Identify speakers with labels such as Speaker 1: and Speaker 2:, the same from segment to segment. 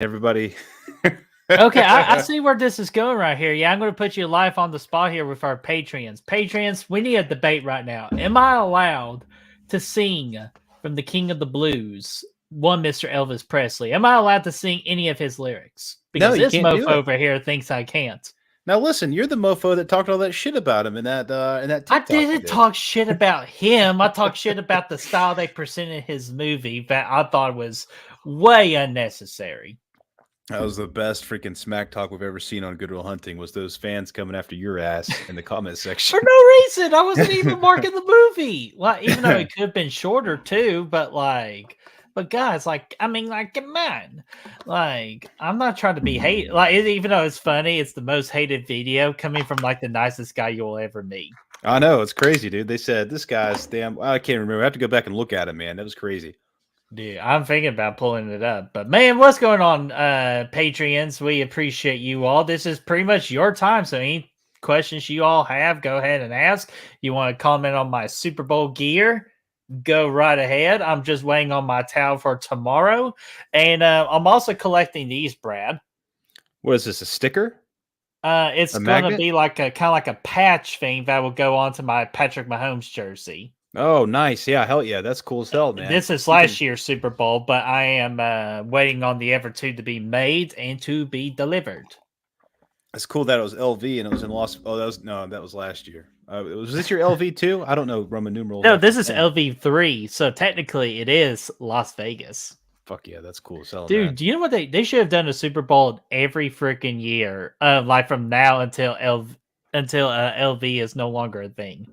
Speaker 1: everybody.
Speaker 2: Okay, I see where this is going right here. Yeah, I'm going to put you live on the spot here with our Patreons. Patreons, we need a debate right now. Am I allowed to sing from the King of the Blues, one Mr. Elvis Presley? Am I allowed to sing any of his lyrics?
Speaker 1: No,
Speaker 2: Because
Speaker 1: you
Speaker 2: this
Speaker 1: can't
Speaker 2: mofo
Speaker 1: do it.
Speaker 2: over here thinks I can't.
Speaker 1: Now listen, you're the mofo that talked all that shit about him in that
Speaker 2: I
Speaker 1: TikTok you
Speaker 2: didn't
Speaker 1: did.
Speaker 2: talk shit about him. I talked shit about the style they presented his movie that I thought was way unnecessary.
Speaker 1: That was the best freaking smack talk we've ever seen on Good Will Hunting. Was those fans coming after your ass in the comment
Speaker 2: For
Speaker 1: section?
Speaker 2: no reason. I wasn't even marking the movie. Like, even though it could have been shorter too, but guys, come on. Like, I'm not trying to be hate. Like, even though it's funny, it's the most hated video coming from like the nicest guy you'll ever meet.
Speaker 1: I know, it's crazy, dude. They said this guy's damn. I can't remember. I have to go back and look at it, man. That was crazy.
Speaker 2: Dude, I'm thinking about pulling it up. But man, what's going on, Patreons? We appreciate you all. This is pretty much your time. So any questions you all have, go ahead and ask. You want to comment on my Super Bowl gear? Go right ahead. I'm just waiting on my towel for tomorrow. And I'm also collecting these, Brad.
Speaker 1: What is this? A sticker?
Speaker 2: It's
Speaker 1: A
Speaker 2: gonna
Speaker 1: magnet?
Speaker 2: be like a kind of like a patch thing that will go onto my Patrick Mahomes jersey.
Speaker 1: Oh, nice. Yeah, hell yeah. That's cool as hell, man.
Speaker 2: This is
Speaker 1: You can.
Speaker 2: last year's Super Bowl, but I am waiting on the Ever 2 to be made and to be delivered.
Speaker 1: It's cool that it was LV and it was in Las. Oh, that was last year. Was this your LV too? I don't know Roman numerals
Speaker 2: No,
Speaker 1: after
Speaker 2: this is
Speaker 1: 10.
Speaker 2: LV3, so technically it is Las Vegas.
Speaker 1: Fuck yeah, that's cool as hell,
Speaker 2: Dude,
Speaker 1: man.
Speaker 2: do you know what they should have done a Super Bowl every freaking year, like from now until LV is no longer a thing.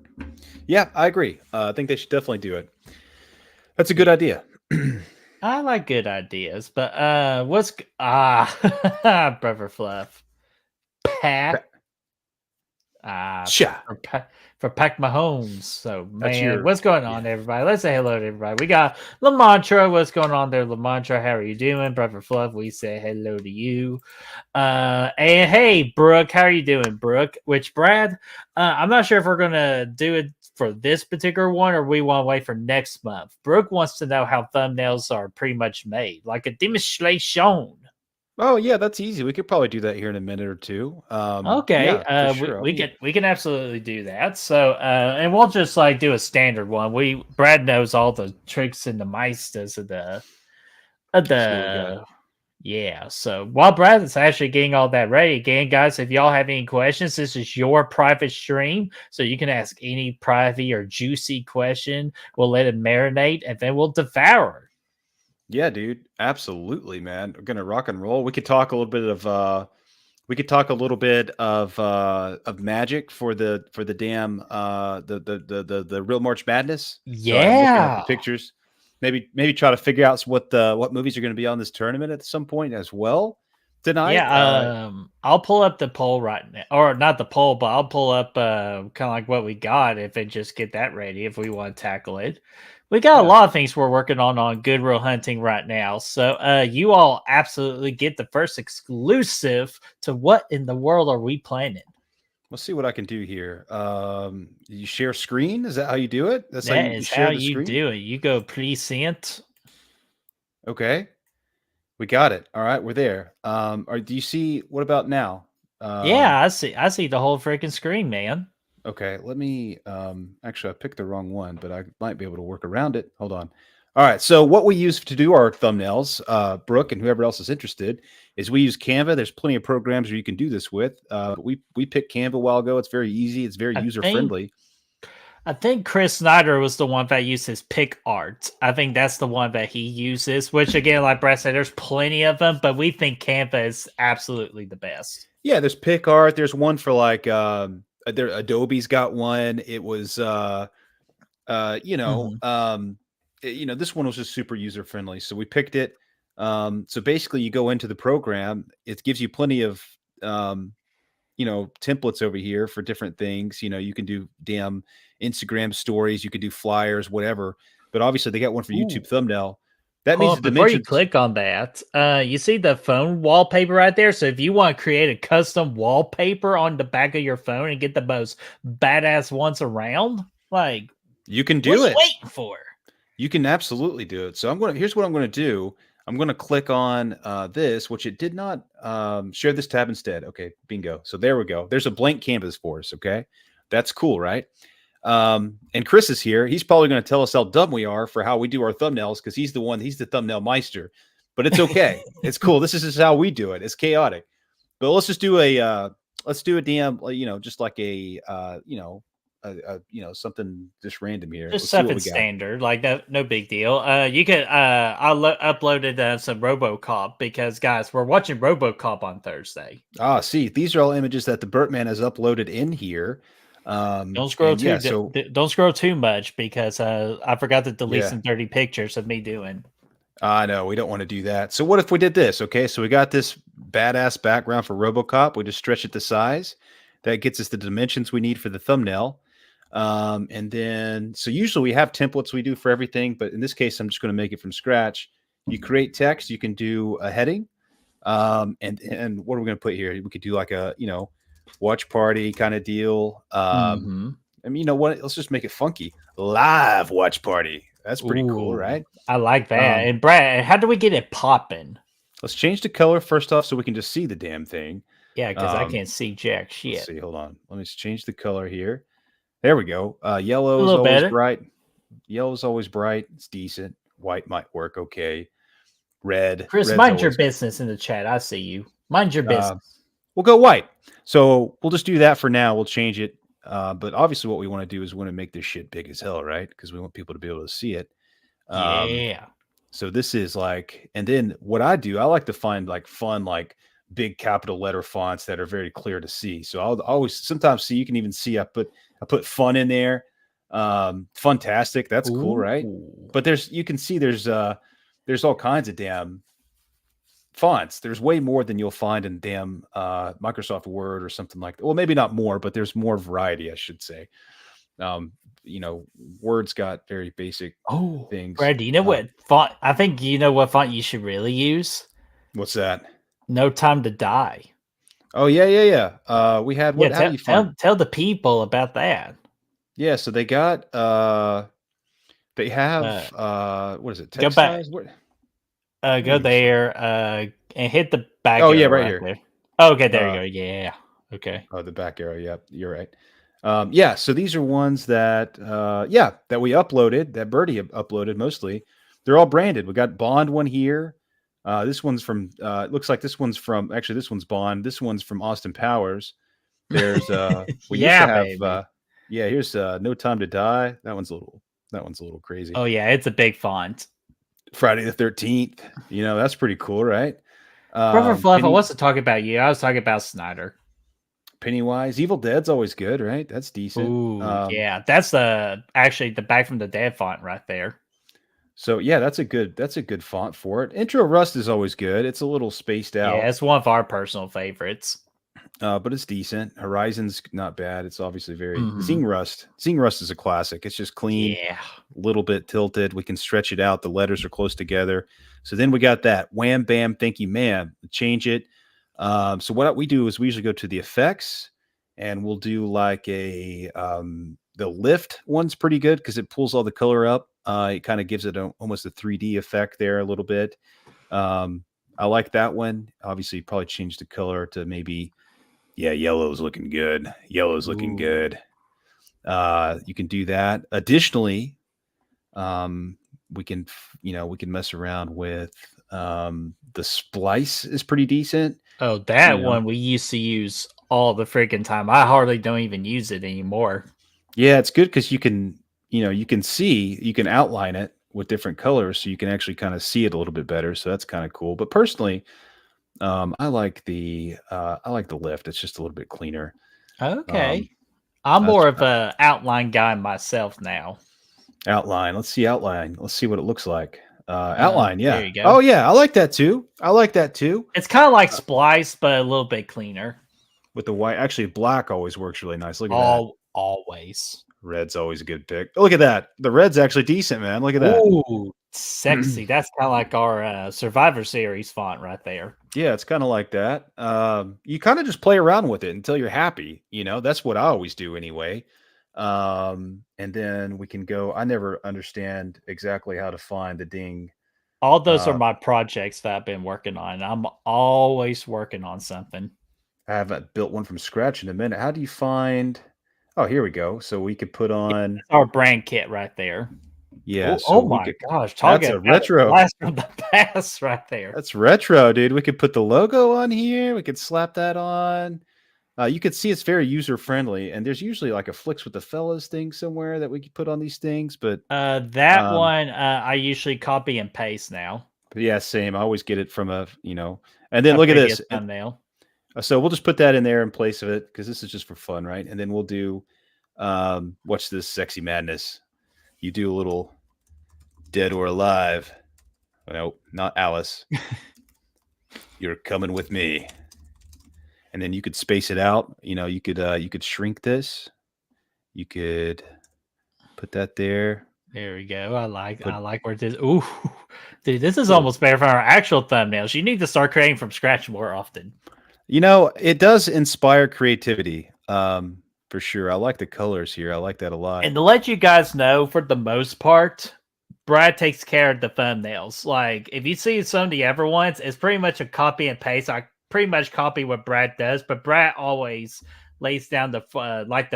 Speaker 1: Yeah, I agree. I think they should definitely do it. That's a good idea.
Speaker 2: I like good ideas, but Brother Fluff, Pat, uh,
Speaker 1: Sha.
Speaker 2: for Pac Mahomes. So
Speaker 1: That's
Speaker 2: man,
Speaker 1: your
Speaker 2: what's going
Speaker 1: yeah.
Speaker 2: on, everybody? Let's say hello to everybody. We got Lamantra. What's going on there, Lamantra? How are you doing, Brother Fluff? We say hello to you. And hey, Brooke, how are you doing, Brooke? Which Brad, I'm not sure if we're gonna do it for this particular one or we want to wait for next month. Brooke wants to know how thumbnails are pretty much made, like a demonstration.
Speaker 1: Oh yeah, that's easy. We could probably do that here in a minute or two.
Speaker 2: Okay,
Speaker 1: Yeah, for sure.
Speaker 2: we can absolutely do that. So, and we'll just like do a standard one. Brad knows all the tricks and the meisters of
Speaker 1: See what we got.
Speaker 2: the yeah. So while Brad is actually getting all that ready, again, guys, if y'all have any questions, this is your private stream, so you can ask any private or juicy question. We'll let it marinate, and then we'll devour.
Speaker 1: Yeah, dude. Absolutely, man. We're gonna rock and roll. We could talk a little bit of magic for the damn the real March Madness. So I'm looking at the
Speaker 2: Yeah.
Speaker 1: pictures. Maybe try to figure out what movies are going to be on this tournament at some point as well tonight.
Speaker 2: Yeah, I'll pull up the poll right now, or not the poll, but I'll pull up kind of like what we got if it just get that ready if we want to tackle it. We got a
Speaker 1: Yeah.
Speaker 2: lot of things we're working on Goodwill Hunting right now, so you all absolutely get the first exclusive to what in the world are we planning?
Speaker 1: Let's see what I can do here. You share screen? Is that how you do it? That's how
Speaker 2: That
Speaker 1: you
Speaker 2: is how
Speaker 1: share the
Speaker 2: you
Speaker 1: screen?
Speaker 2: do it. You go present.
Speaker 1: Okay. We got it. All right, we're there. Do you see what about now?
Speaker 2: Yeah, I see the whole freaking screen, man.
Speaker 1: Okay, let me actually I picked the wrong one, but I might be able to work around it. Hold on. All right, so what we use to do our thumbnails, Brooke and whoever else is interested, is we use Canva. There's plenty of programs where you can do this with. We picked Canva a while ago. It's very easy. It's very
Speaker 2: I
Speaker 1: user
Speaker 2: think
Speaker 1: friendly.
Speaker 2: I think Chris Snyder was the one that uses Pick Art. I think that's the one that he uses, which again, like Brad said, there's plenty of them, but we think Canva is absolutely the best.
Speaker 1: Yeah, there's PicArt. There's one for like Adobe's got one. It was
Speaker 2: Mhm.
Speaker 1: this one was just super user friendly, so we picked it. So basically, you go into the program. It gives you plenty of templates over here for different things. You can do damn Instagram stories. You can do flyers, whatever. But obviously, they got one for
Speaker 2: Ooh.
Speaker 1: YouTube thumbnail. That
Speaker 2: Hold
Speaker 1: means
Speaker 2: on,
Speaker 1: the
Speaker 2: before you
Speaker 1: dimensions.
Speaker 2: click on that, you see the phone wallpaper right there? So if you want to create a custom wallpaper on the back of your phone and get the most badass ones around, like,
Speaker 1: You can
Speaker 2: what are
Speaker 1: do
Speaker 2: you
Speaker 1: it.
Speaker 2: waiting for?
Speaker 1: You can absolutely do it. So here's what I'm gonna do. I'm going to click on this, which it did not share this tab instead. Okay, bingo. So there we go. There's a blank canvas for us. Okay, that's cool, right? And Chris is here. He's probably going to tell us how dumb we are for how we do our thumbnails because he's the thumbnail meister. But it's okay. It's cool. This is just how we do it. It's chaotic. But let's just do a damn, just like something just random here.
Speaker 2: Just
Speaker 1: Let's see what
Speaker 2: something
Speaker 1: we got.
Speaker 2: standard, like that, no big deal. You could uploaded some RoboCop because guys, we're watching RoboCop on Thursday.
Speaker 1: See, these are all images that the Bertman has uploaded in here.
Speaker 2: Don't scroll don't scroll too much because I forgot to delete some dirty pictures of me doing.
Speaker 1: No, we don't want to do that. So what if we did this? Okay, so we got this badass background for RoboCop. We just stretch it to size. That gets us the dimensions we need for the thumbnail. And then, so usually we have templates we do for everything, but in this case, I'm just going to make it from scratch. You create text, you can do a heading. And what are we going to put here? We could do like a, watch party kind of deal. I mean, you know what? Let's just make it funky. Live watch party. That's pretty cool, right?
Speaker 2: I like that. And Brad, how do we get it popping?
Speaker 1: Let's change the color first off so we can just see the damn thing.
Speaker 2: Yeah, because I can't see jack shit.
Speaker 1: Let's see, hold on. Let me just change the color here. There we go. Yellow is always bright. Yellow is always bright. It's decent. White might work okay. Red.
Speaker 2: Chris, mind your business in the chat. I see you. Mind your business.
Speaker 1: We'll go white. So we'll just do that for now. We'll change it. But obviously what we want to do is we want to make this shit big as hell, right? Because we want people to be able to see it.
Speaker 2: Yeah.
Speaker 1: So this is like, and then what I do, I like to find like fun, like big capital letter fonts that are very clear to see. So I'll always sometimes see, you can even see I put fun in there. Funtastic. That's cool, right? But you can see there's all kinds of damn fonts. There's way more than you'll find in damn Microsoft Word or something like that. Well, maybe not more, but there's more variety, I should say. Word's got very basic things.
Speaker 2: Brad, do you know what font? I think you know what font you should really use.
Speaker 1: What's that?
Speaker 2: No Time to Die.
Speaker 1: Oh yeah. We had what? How do you find?
Speaker 2: Tell the people about that.
Speaker 1: Yeah, so they got they have what is it?
Speaker 2: Go back. Go there and hit the back.
Speaker 1: Oh yeah, right here.
Speaker 2: There. Oh, okay, there you go. Yeah. Okay.
Speaker 1: Oh, the back arrow. Yep, you're right. So these are ones that that we uploaded, that Birdie uploaded mostly. They're all branded. We got Bond one here. This one's from it looks like this one's Bond. This one's from Austin Powers. There's we used to have here's No Time to Die. That one's a little crazy.
Speaker 2: Oh yeah, it's a big font.
Speaker 1: Friday the 13th. That's pretty cool, right?
Speaker 2: Brother Fluff, I wasn't talking about you. I was talking about Snyder.
Speaker 1: Pennywise, Evil Dead's always good, right? That's decent.
Speaker 2: Ooh, yeah, that's actually the Back from the Dead font right there.
Speaker 1: So yeah, that's a good font for it. Intro Rust is always good. It's a little spaced out.
Speaker 2: Yeah, it's one of our personal favorites.
Speaker 1: But it's decent. Horizon's not bad. It's obviously very Zing Rust. Zing Rust is a classic. It's just clean, a little bit tilted. We can stretch it out. The letters are close together. So then we got that wham bam thank you ma'am. Change it. So what we do is we usually go to the effects and we'll do like the lift one's pretty good because it pulls all the color up. It kind of gives it almost a 3D effect there a little bit. I like that one. Obviously, probably change the color to maybe, yellow's looking good. Yellow's looking good. You can do that. Additionally, we can mess around with the splice is pretty decent.
Speaker 2: Oh, that one we used to use all the freaking time. I hardly don't even use it anymore. Yeah,
Speaker 1: it's good because you can outline it with different colors, so you can actually kind of see it a little bit better. So that's kind of cool. But personally, I like the lift. It's just a little bit cleaner.
Speaker 2: Okay, I'm more of a outline guy myself now.
Speaker 1: Outline. Let's see outline. Let's see what it looks like. Outline, yeah.
Speaker 2: There you go.
Speaker 1: Oh yeah, I like that too.
Speaker 2: It's kind of like Splice, but a little bit cleaner.
Speaker 1: With the white, actually, black always works really nice. Look at that.
Speaker 2: Always.
Speaker 1: Red's always a good pick. Look at that. The red's actually decent, man. Look at that.
Speaker 2: Ooh, sexy. That's kind of like our Survivor Series font right there.
Speaker 1: Yeah, it's kind of like that. You kind of just play around with it until you're happy. That's what I always do anyway. And then we can go. I never understand exactly how to find the ding
Speaker 2: All those are
Speaker 1: Uh,
Speaker 2: my projects that I've been working on. I'm always working on something.
Speaker 1: I haven't built one from scratch in a minute. How do you find? Oh, here we go. So we could put on.
Speaker 2: That's our brand kit right there.
Speaker 1: Yeah,
Speaker 2: Oh
Speaker 1: so we
Speaker 2: my
Speaker 1: could.
Speaker 2: gosh,
Speaker 1: That's
Speaker 2: talking
Speaker 1: a
Speaker 2: about a
Speaker 1: retro.
Speaker 2: blast from the past right there.
Speaker 1: That's retro, dude. We could put the logo on here. We could slap that on. You could see it's very user friendly, and there's usually like a Flicks with the Fellas thing somewhere that we could put on these things.
Speaker 2: That
Speaker 1: Um,
Speaker 2: one I usually copy and paste now.
Speaker 1: but yeah, same. I always get it from and then
Speaker 2: A
Speaker 1: look at
Speaker 2: previous
Speaker 1: this.
Speaker 2: thumbnail.
Speaker 1: So we'll just put that in there in place of it because this is just for fun, right? And then we'll do, watch this sexy madness. You do a little dead or alive. No, not Alice. You're coming with me. And then you could space it out. You could shrink this. You could put that there.
Speaker 2: There we go. I
Speaker 1: Put
Speaker 2: like where this. Ooh, dude, this is
Speaker 1: little,
Speaker 2: almost better for our actual thumbnails. You need to start creating from scratch more often.
Speaker 1: it does inspire creativity. For sure. I like the colors here. I like that a lot.
Speaker 2: And to let you guys know, for the most part, Brad takes care of the thumbnails. Like, if you see some of the other ones, it's pretty much a copy and paste. I pretty much copy what Brad does, but Brad always lays down the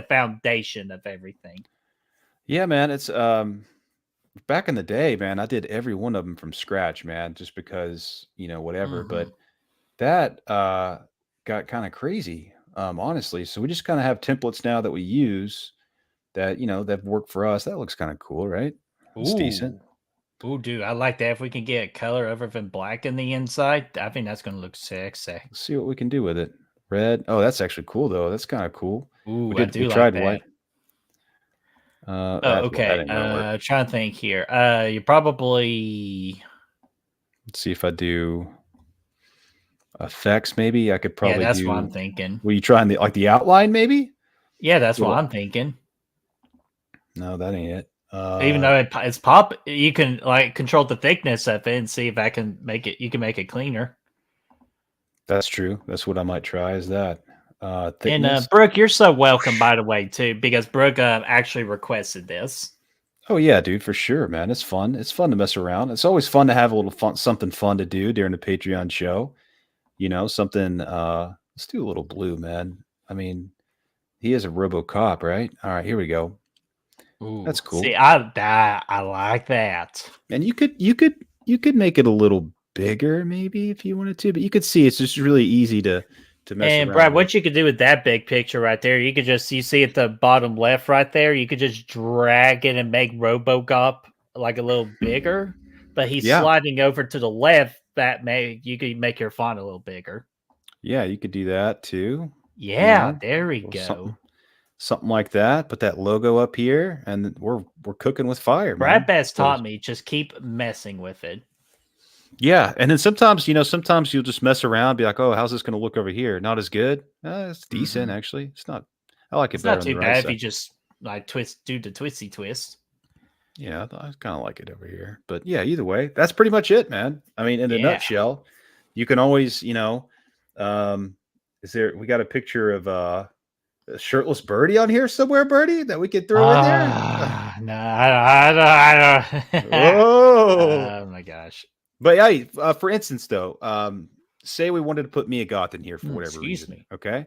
Speaker 2: foundation of everything.
Speaker 1: Yeah, man. It's back in the day, man. I did every one of them from scratch, man, just because whatever. But that got kind of crazy, honestly. So we just kind of have templates now that we use that that work for us. That looks kind of cool, right? It's decent.
Speaker 2: Ooh, dude, I like that. If we can get a color other than black in the inside, I think that's gonna look sexy.
Speaker 1: Let's see what we can do with it. Red. Oh, that's actually cool though. That's kind of cool.
Speaker 2: Ooh,
Speaker 1: We
Speaker 2: I do like
Speaker 1: tried
Speaker 2: that.
Speaker 1: white.
Speaker 2: Oh,
Speaker 1: That
Speaker 2: okay.
Speaker 1: ain't gonna work.
Speaker 2: Trying to think here. You probably
Speaker 1: Let's see if I do effects. Maybe I could
Speaker 2: yeah,
Speaker 1: probably
Speaker 2: that's what
Speaker 1: do.
Speaker 2: I'm thinking.
Speaker 1: Were you trying the outline? Maybe.
Speaker 2: Yeah, that's what
Speaker 1: Little.
Speaker 2: I'm thinking.
Speaker 1: No, that ain't it.
Speaker 2: Even though it's pop, you can like control the thickness of it and see if I can make it. You can make it cleaner.
Speaker 1: That's true. That's what I might try. Is that
Speaker 2: And
Speaker 1: thickness?
Speaker 2: Brooke, you're so welcome, by the way, too, because Brooke actually requested this.
Speaker 1: Oh yeah, dude, for sure, man. It's fun. It's fun to mess around. It's always fun to have a little fun, something fun to do during the Patreon show. Something. Let's do a little blue, man. I mean, he is a RoboCop, right? All right, here we go.
Speaker 2: Ooh,
Speaker 1: That's cool.
Speaker 2: see, I like that.
Speaker 1: And you could make it a little bigger, maybe if you wanted to, but you could see it's just really easy to mess
Speaker 2: And
Speaker 1: around
Speaker 2: Brad,
Speaker 1: with.
Speaker 2: what you could do with that big picture right there, you see at the bottom left right there, you could just drag it and make RoboCop like a little bigger, but he's
Speaker 1: Yeah,
Speaker 2: sliding over to the left. You could make your font a little bigger.
Speaker 1: yeah, you could do that too.
Speaker 2: Yeah, there we
Speaker 1: Little
Speaker 2: go.
Speaker 1: something like that. Put that logo up here, and we're cooking with fire,
Speaker 2: Brad
Speaker 1: man.
Speaker 2: Bass taught me just keep messing with it.
Speaker 1: Yeah, and then sometimes you'll just mess around, be like, "Oh, how's this going to look over here? Not as good. It's decent, actually. It's not. I like it
Speaker 2: It's
Speaker 1: better
Speaker 2: not
Speaker 1: on the
Speaker 2: too
Speaker 1: right
Speaker 2: bad if
Speaker 1: side.
Speaker 2: you just like do the twisty twist.
Speaker 1: Yeah, I kind of like it over here. But yeah, either way, that's pretty much it, man. I mean, in a
Speaker 2: Yeah.
Speaker 1: nutshell, you can always, we got a picture of a shirtless birdie on here somewhere, birdie, that we could throw in there?
Speaker 2: No, I don't.
Speaker 1: Oh,
Speaker 2: Oh my gosh.
Speaker 1: but yeah, for instance, though, say we wanted to put Mia Goth in here for whatever
Speaker 2: Excuse
Speaker 1: reason,
Speaker 2: me.
Speaker 1: okay?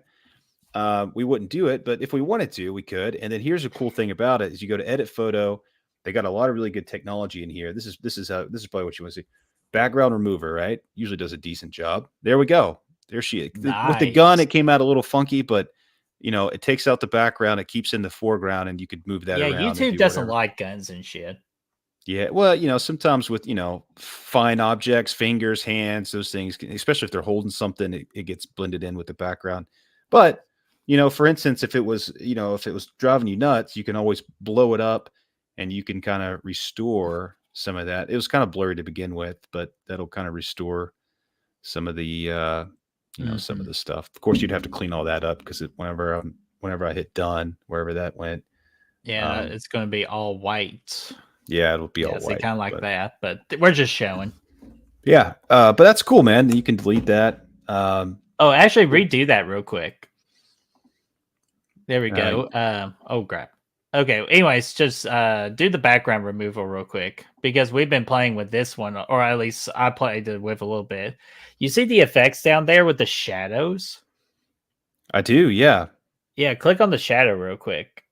Speaker 1: We wouldn't do it, but if we wanted to, we could. And then here's a cool thing about it: is you go to edit photo, they got a lot of really good technology in here. This is probably what you want to see. Background remover, right? Usually does a decent job. There we go. There she is. With the gun,
Speaker 2: Nice.
Speaker 1: it came out a little funky, but it takes out the background, it keeps in the foreground, and you could move that
Speaker 2: Yeah,
Speaker 1: around and
Speaker 2: YouTube
Speaker 1: do
Speaker 2: doesn't
Speaker 1: whatever.
Speaker 2: like guns and shit.
Speaker 1: Yeah, well, sometimes with fine objects, fingers, hands, those things, especially if they're holding something, it gets blended in with the background. But for instance, if it was driving you nuts, you can always blow it up, and you can kind of restore some of that. It was kind of blurry to begin with, but that'll kind of restore some of the some of the stuff. Of course, you'd have to clean all that up because whenever I hit done, wherever that went,
Speaker 2: Yeah, it's going to be all white.
Speaker 1: yeah, it'll be all
Speaker 2: Yeah,
Speaker 1: white.
Speaker 2: kind of like that, but we're just showing.
Speaker 1: Yeah, but that's cool, man. You can delete that.
Speaker 2: Oh, actually, redo that real quick. There we go. Oh, crap. Okay. Anyways, just do the background removal real quick. because we've been playing with this one, or at least I played it with a little bit. You see the effects down there with the shadows?
Speaker 1: I do, yeah.
Speaker 2: Yeah, click on the shadow real quick.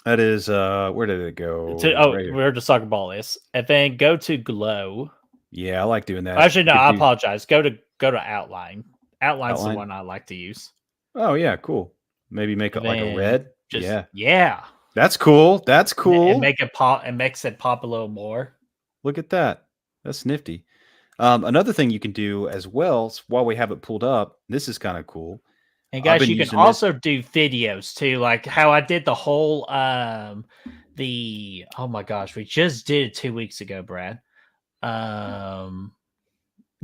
Speaker 1: That is where did it go? Right here.
Speaker 2: Where the soccer ball is, and then go to glow.
Speaker 1: Yeah, I like doing that.
Speaker 2: Actually, no,
Speaker 1: You could
Speaker 2: I
Speaker 1: do
Speaker 2: apologize. Go to outline. Outline's the
Speaker 1: outline.
Speaker 2: one I like to use.
Speaker 1: Oh yeah, cool. Maybe make
Speaker 2: And
Speaker 1: it like a
Speaker 2: then
Speaker 1: red.
Speaker 2: just
Speaker 1: Yeah. That's cool. That's
Speaker 2: and
Speaker 1: cool.
Speaker 2: make it pop and makes it pop a little more.
Speaker 1: Look at that. That's nifty. Another thing you can do as well, while we have it pulled up, this is kind of cool.
Speaker 2: And
Speaker 1: I've
Speaker 2: guys,
Speaker 1: been
Speaker 2: you can
Speaker 1: using this.
Speaker 2: also do videos too, like how I did the whole oh my gosh, we just did it 2 weeks ago, Brad. The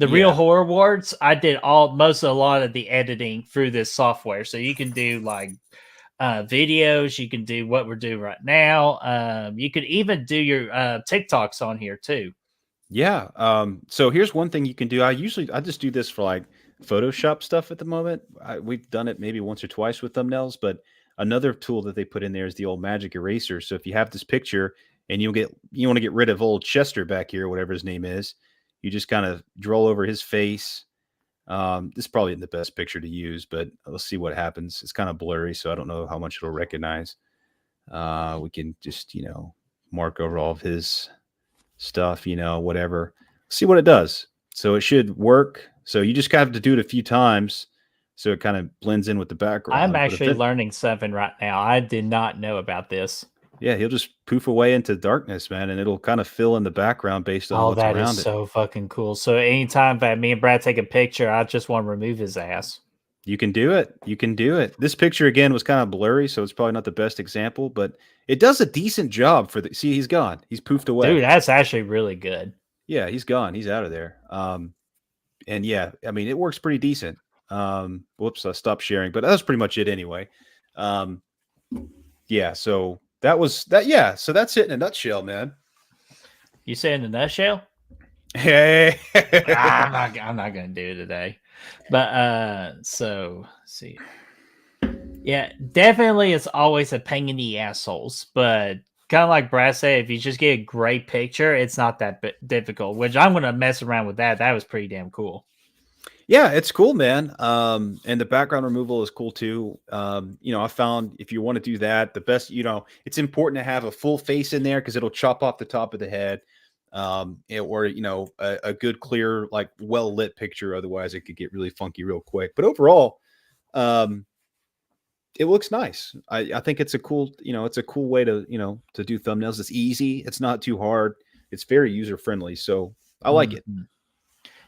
Speaker 2: Real
Speaker 1: Yeah.
Speaker 2: Horror Awards, I did a lot of the editing through this software. So you can do like videos, you can do what we're doing right now. You could even do your TikToks on here too.
Speaker 1: Yeah. So here's one thing you can do. I just do this for like Photoshop stuff at the moment. We've done it maybe once or twice with thumbnails, but another tool that they put in there is the old magic eraser. So if you have this picture and you want to get rid of old Chester back here, whatever his name is, you just kind of draw over his face. This probably isn't the best picture to use, but let's see what happens. It's kind of blurry, so I don't know how much it'll recognize. We can just, mark over all of his stuff, whatever. See what it does. So it should work. So you just have to do it a few times so it kind of blends in with the background.
Speaker 2: I'm actually learning something right now. I did not know about this.
Speaker 1: Yeah, he'll just poof away into darkness, man, and it'll kind of fill in the background based on what's around it.
Speaker 2: That is so fucking cool. So anytime that me and Brad take a picture, I just want to remove his ass.
Speaker 1: You can do it. You can do it. This picture again was kind of blurry, so it's probably not the best example, but it does a decent job for the. See, he's gone. He's poofed away.
Speaker 2: Dude, that's actually really good.
Speaker 1: Yeah, he's gone. He's out of there. And yeah, I mean, it works pretty decent. Whoops, I stopped sharing, but that's pretty much it anyway. Yeah, so that was that. Yeah, so that's it in a nutshell, man.
Speaker 2: You say in a nutshell?
Speaker 1: Hey,
Speaker 2: I'm not gonna do it today. But so let's see. Yeah, definitely it's always a pain in the assholes, but kind of like Brad said, if you just get a great picture, it's not that difficult, which I'm gonna mess around with that. That was pretty damn cool.
Speaker 1: yeah, it's cool, man. And the background removal is cool too. I found if you want to do that, the best, it's important to have a full face in there because it'll chop off the top of the head. Or a good clear, like well lit picture. Otherwise, it could get really funky real quick. But overall, it looks nice. I think it's a cool, it's a cool way to to do thumbnails. It's easy. It's not too hard. It's very user friendly. So I like it.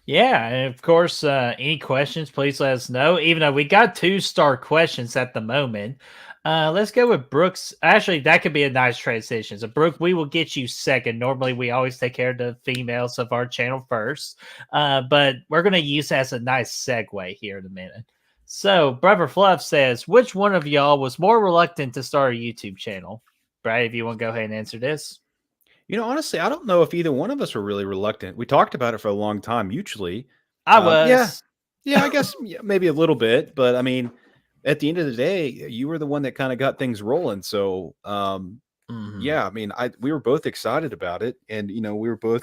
Speaker 2: Yeah, and of course, any questions, please let us know. Even though we got 2-star questions at the moment, let's go with Brooks. Actually, that could be a nice transition. So, Brooke, we will get you second. Normally, we always take care of the females of our channel first, but we're going to use that as a nice segue here in a minute. So, Brother Fluff says, which one of y'all was more reluctant to start a YouTube channel? Brad, if you want to go ahead and answer this.
Speaker 1: Honestly, I don't know if either one of us were really reluctant. We talked about it for a long time mutually.
Speaker 2: I was.
Speaker 1: Yeah, I guess maybe a little bit, but I mean, at the end of the day, you were the one that kind of got things rolling. So, yeah, I mean, we were both excited about it, and we were both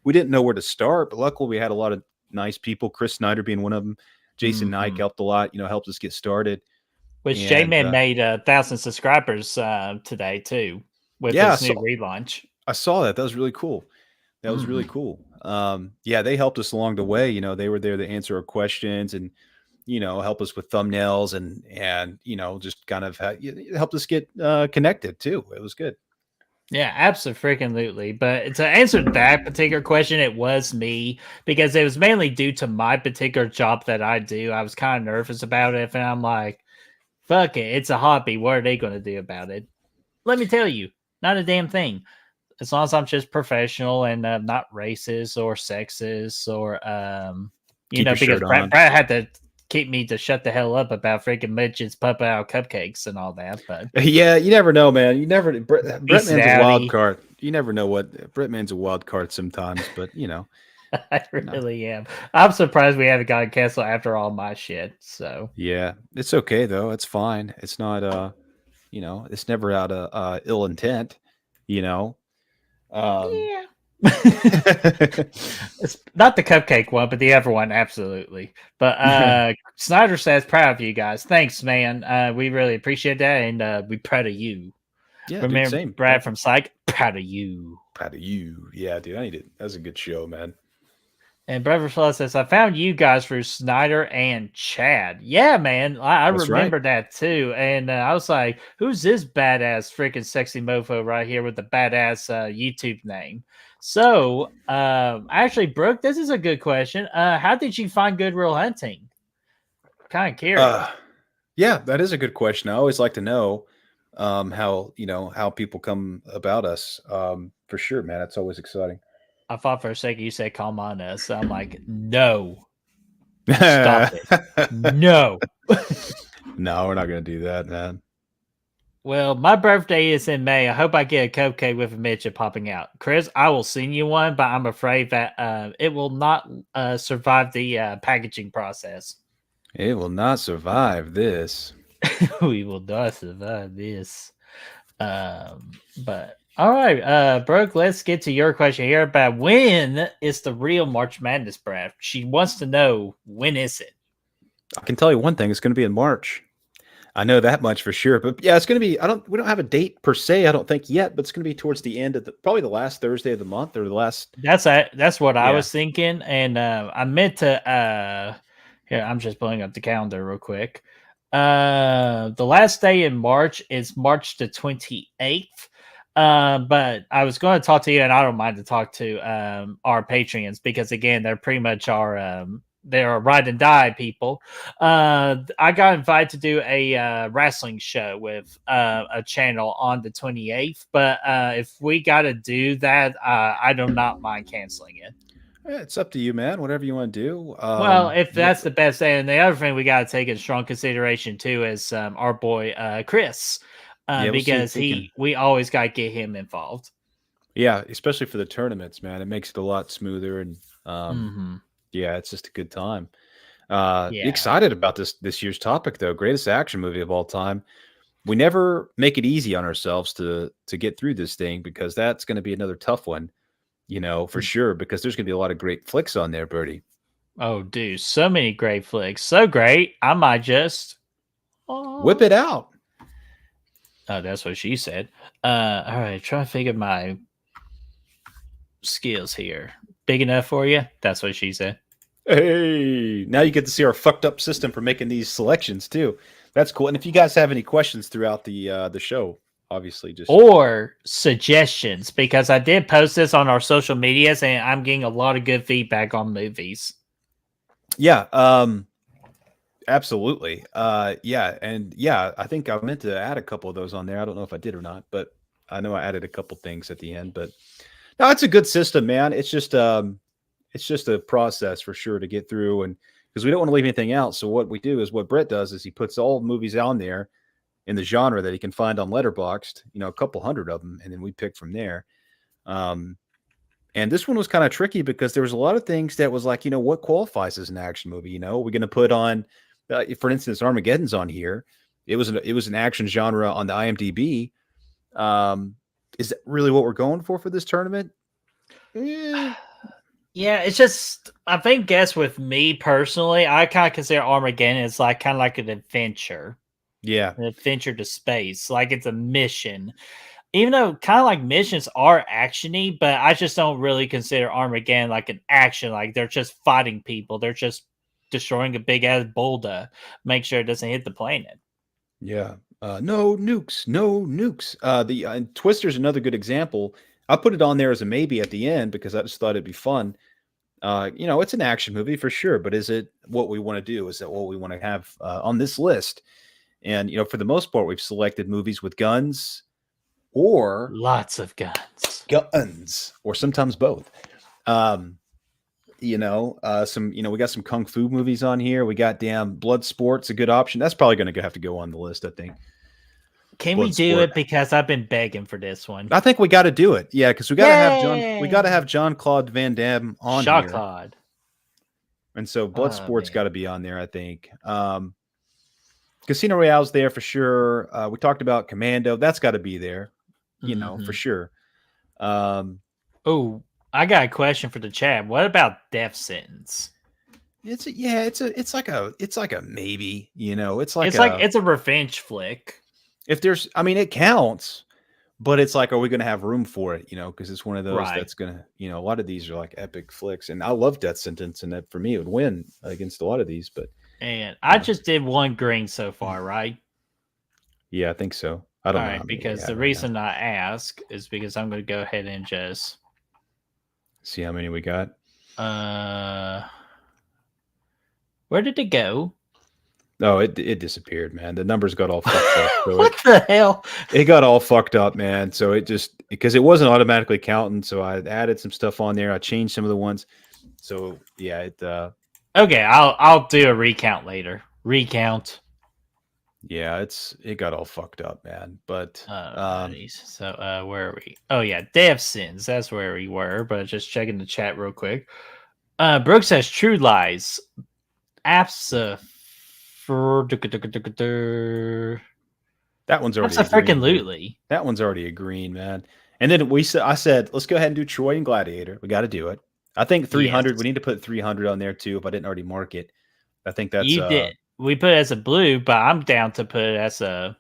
Speaker 1: we didn't know where to start, but luckily we had a lot of nice people. Chris Snyder being one of them. Jason Nike helped a lot. Helped us get started.
Speaker 2: Which J-Man made 1,000 subscribers today too with his new relaunch.
Speaker 1: I saw that. That was really cool. That was really cool. Yeah, they helped us along the way. They were there to answer our questions and, help us with thumbnails and just kind of helped us get connected too. It was good.
Speaker 2: Yeah, absolutely. But to answer that particular question, it was me because it was mainly due to my particular job that I do. I was kind of nervous about it, and I'm like, fuck it, it's a hobby. What are they going to do about it? Let me tell you, not a damn thing. As long as I'm just professional and not racist or sexist or, because Brad had to keep me to shut the hell up about freaking midgets pumping out cupcakes and all that. But
Speaker 1: yeah, you never know, man. Brett Man's a wild card. You never know what Brett Man's a wild card sometimes, but
Speaker 2: I really am. I'm surprised we haven't gotten canceled after all my shit. So
Speaker 1: yeah, it's okay though. It's fine. It's not it's never out of ill intent.
Speaker 2: Yeah. It's not the cupcake one, but the other one, absolutely. But Snyder says, proud of you guys. Thanks, man. We really appreciate that, and we proud of you.
Speaker 1: Yeah, dude,
Speaker 2: Remember
Speaker 1: same.
Speaker 2: Brad
Speaker 1: Thank you.
Speaker 2: from Psych? Proud of you.
Speaker 1: Proud of you. Yeah, dude, I need it. That was a good show, man.
Speaker 2: And Brother Fella says, I found you guys through Snyder and Chad. Yeah, man. I
Speaker 1: That's right.
Speaker 2: remember that too. And I was like, who's this badass freaking sexy mofo right here with the badass YouTube name? So, actually, Brooke, this is a good question. How did you find Good Will Hunting? Kind of curious.
Speaker 1: Yeah, that is a good question. I always like to know how how people come about us. For sure, man. It's always exciting.
Speaker 2: I thought for a second you said come on us. I'm like, no, stop it. No.
Speaker 1: No, we're not gonna do that, man.
Speaker 2: Well, my birthday is in May. I hope I get a cupcake with a midget popping out. Chris, I will send you one, but I'm afraid that it will not survive the packaging process.
Speaker 1: It will not survive this.
Speaker 2: We will not survive this. But all right, Brooke, let's get to your question here about when is the real March Madness, Brad? She wants to know, when is it?
Speaker 1: I can tell you one thing, it's gonna be in March. I know that much for sure. But yeah, it's gonna be we don't have a date per se, I don't think yet, but it's gonna be towards the end of probably the last Thursday of the month or the last.
Speaker 2: That's what I
Speaker 1: Yeah.
Speaker 2: was thinking, and I meant to here, I'm just pulling up the calendar real quick. The last day in March is March the 28th. But I was going to talk to you, and I don't mind to talk to our Patreons because again, they're pretty much our they're ride and die people. I got invited to do a wrestling show with a channel on the 28th, but if we got to do that, I do not mind canceling it.
Speaker 1: Yeah, it's up to you, man. Whatever you want to do.
Speaker 2: Well, if that's the best thing, and the other thing we got to take in strong consideration too is our boy Chris,
Speaker 1: yeah, we'll see if
Speaker 2: because
Speaker 1: we can.
Speaker 2: we always got to get him involved.
Speaker 1: Yeah, especially for the tournaments, man. It makes it a lot smoother and
Speaker 2: Mm-hmm.
Speaker 1: yeah, it's just a good time.
Speaker 2: Yeah.
Speaker 1: Excited about this year's topic though. Greatest action movie of all time. We never make it easy on ourselves to get through this thing because that's going to be another tough one, for sure. Because there's going to be a lot of great flicks on there, Birdie.
Speaker 2: Oh, dude, so many great flicks, so great. I might just
Speaker 1: Whip it out.
Speaker 2: Oh, that's what she said. All right, try to figure my skills here. Big enough for you? That's what she said.
Speaker 1: Hey, now you get to see our fucked up system for making these selections too. That's cool. And if you guys have any questions throughout the show, obviously just
Speaker 2: or suggestions, because I did post this on our social medias and I'm getting a lot of good feedback on movies.
Speaker 1: Yeah, absolutely. Yeah, and yeah, I think I meant to add a couple of those on there. I don't know if I did or not, but I know I added a couple things at the end. But no, it's a good system, man. It's just a process for sure to get through, and because we don't want to leave anything out. So what we do is what Brett does is he puts all movies on there in the genre that he can find on Letterboxd, a couple hundred of them, and then we pick from there. And this one was kind of tricky because there was a lot of things that was like, what qualifies as an action movie? We're going to put on, for instance, Armageddon's on here. It was an action genre on the IMDb. Is that really what we're going for this tournament?
Speaker 2: Yeah, it's just, I think, with me personally, I kind of consider Armageddon as like kind of like an adventure.
Speaker 1: Yeah.
Speaker 2: An adventure to space. Like it's a mission. Even though kind of like missions are actiony, but I just don't really consider Armageddon like an action. Like they're just fighting people. They're just destroying a big ass boulder. Make sure it doesn't hit the planet.
Speaker 1: Yeah. No nukes. No nukes. The Twister's another good example. I put it on there as a maybe at the end because I just thought it'd be fun. It's an action movie for sure, but is it what we want to do? Is that what we want to have on this list? And, for the most part, we've selected movies with guns or
Speaker 2: lots of
Speaker 1: guns, or sometimes both. Some, we got some Kung Fu movies on here. We got Blood Sport's a good option. That's probably going to have to go on the list, I think.
Speaker 2: Can we do it? Because I've been begging for this one.
Speaker 1: I think we got to do it. Yeah, because we got to have Jean-Claude Van Damme on here.
Speaker 2: Claude.
Speaker 1: And so Blood Sport's got to be on there, I think. Casino Royale's there for sure. We talked about Commando. That's got to be there, for sure.
Speaker 2: Oh, I got a question for the chat. What about Death Sentence?
Speaker 1: It's like a maybe, it's like
Speaker 2: It's like it's a revenge flick.
Speaker 1: if there's, I mean, it counts, but it's like, are we going to have room for it? Because it's one of those
Speaker 2: Right.
Speaker 1: that's going to, a lot of these are like epic flicks, and I love Death Sentence, and that for me it would win against a lot of these. But
Speaker 2: And I just did one green so far, right?
Speaker 1: yeah, I think so. I
Speaker 2: All
Speaker 1: don't know how
Speaker 2: right,
Speaker 1: many we
Speaker 2: because
Speaker 1: had
Speaker 2: the
Speaker 1: right now.
Speaker 2: reason I ask is because I'm going to go ahead and just
Speaker 1: See how many we got.
Speaker 2: where did it go?
Speaker 1: Oh, it disappeared, man. The numbers got all fucked up. So
Speaker 2: What the hell?
Speaker 1: it got all fucked up, man. So it just, because it wasn't automatically counting, so I added some stuff on there. I changed some of the ones. So yeah,
Speaker 2: Okay, I'll do a recount later. Recount.
Speaker 1: yeah, it got all fucked up, man. But
Speaker 2: So where are we? Oh yeah, Dev Sins. That's where we were. But just checking the chat real quick. Brooke says True Lies. Absa.
Speaker 1: that one's already
Speaker 2: That's a
Speaker 1: a green,
Speaker 2: freaking
Speaker 1: man.
Speaker 2: lootly.
Speaker 1: That one's already a green, man. And then I said, let's go ahead and do Troy and Gladiator. We got to do it. I think 300.
Speaker 2: Yes.
Speaker 1: We need to put 300 on there too. If I didn't already mark it, I think that's.
Speaker 2: You did. We put it as a blue, but I'm down to put it as a.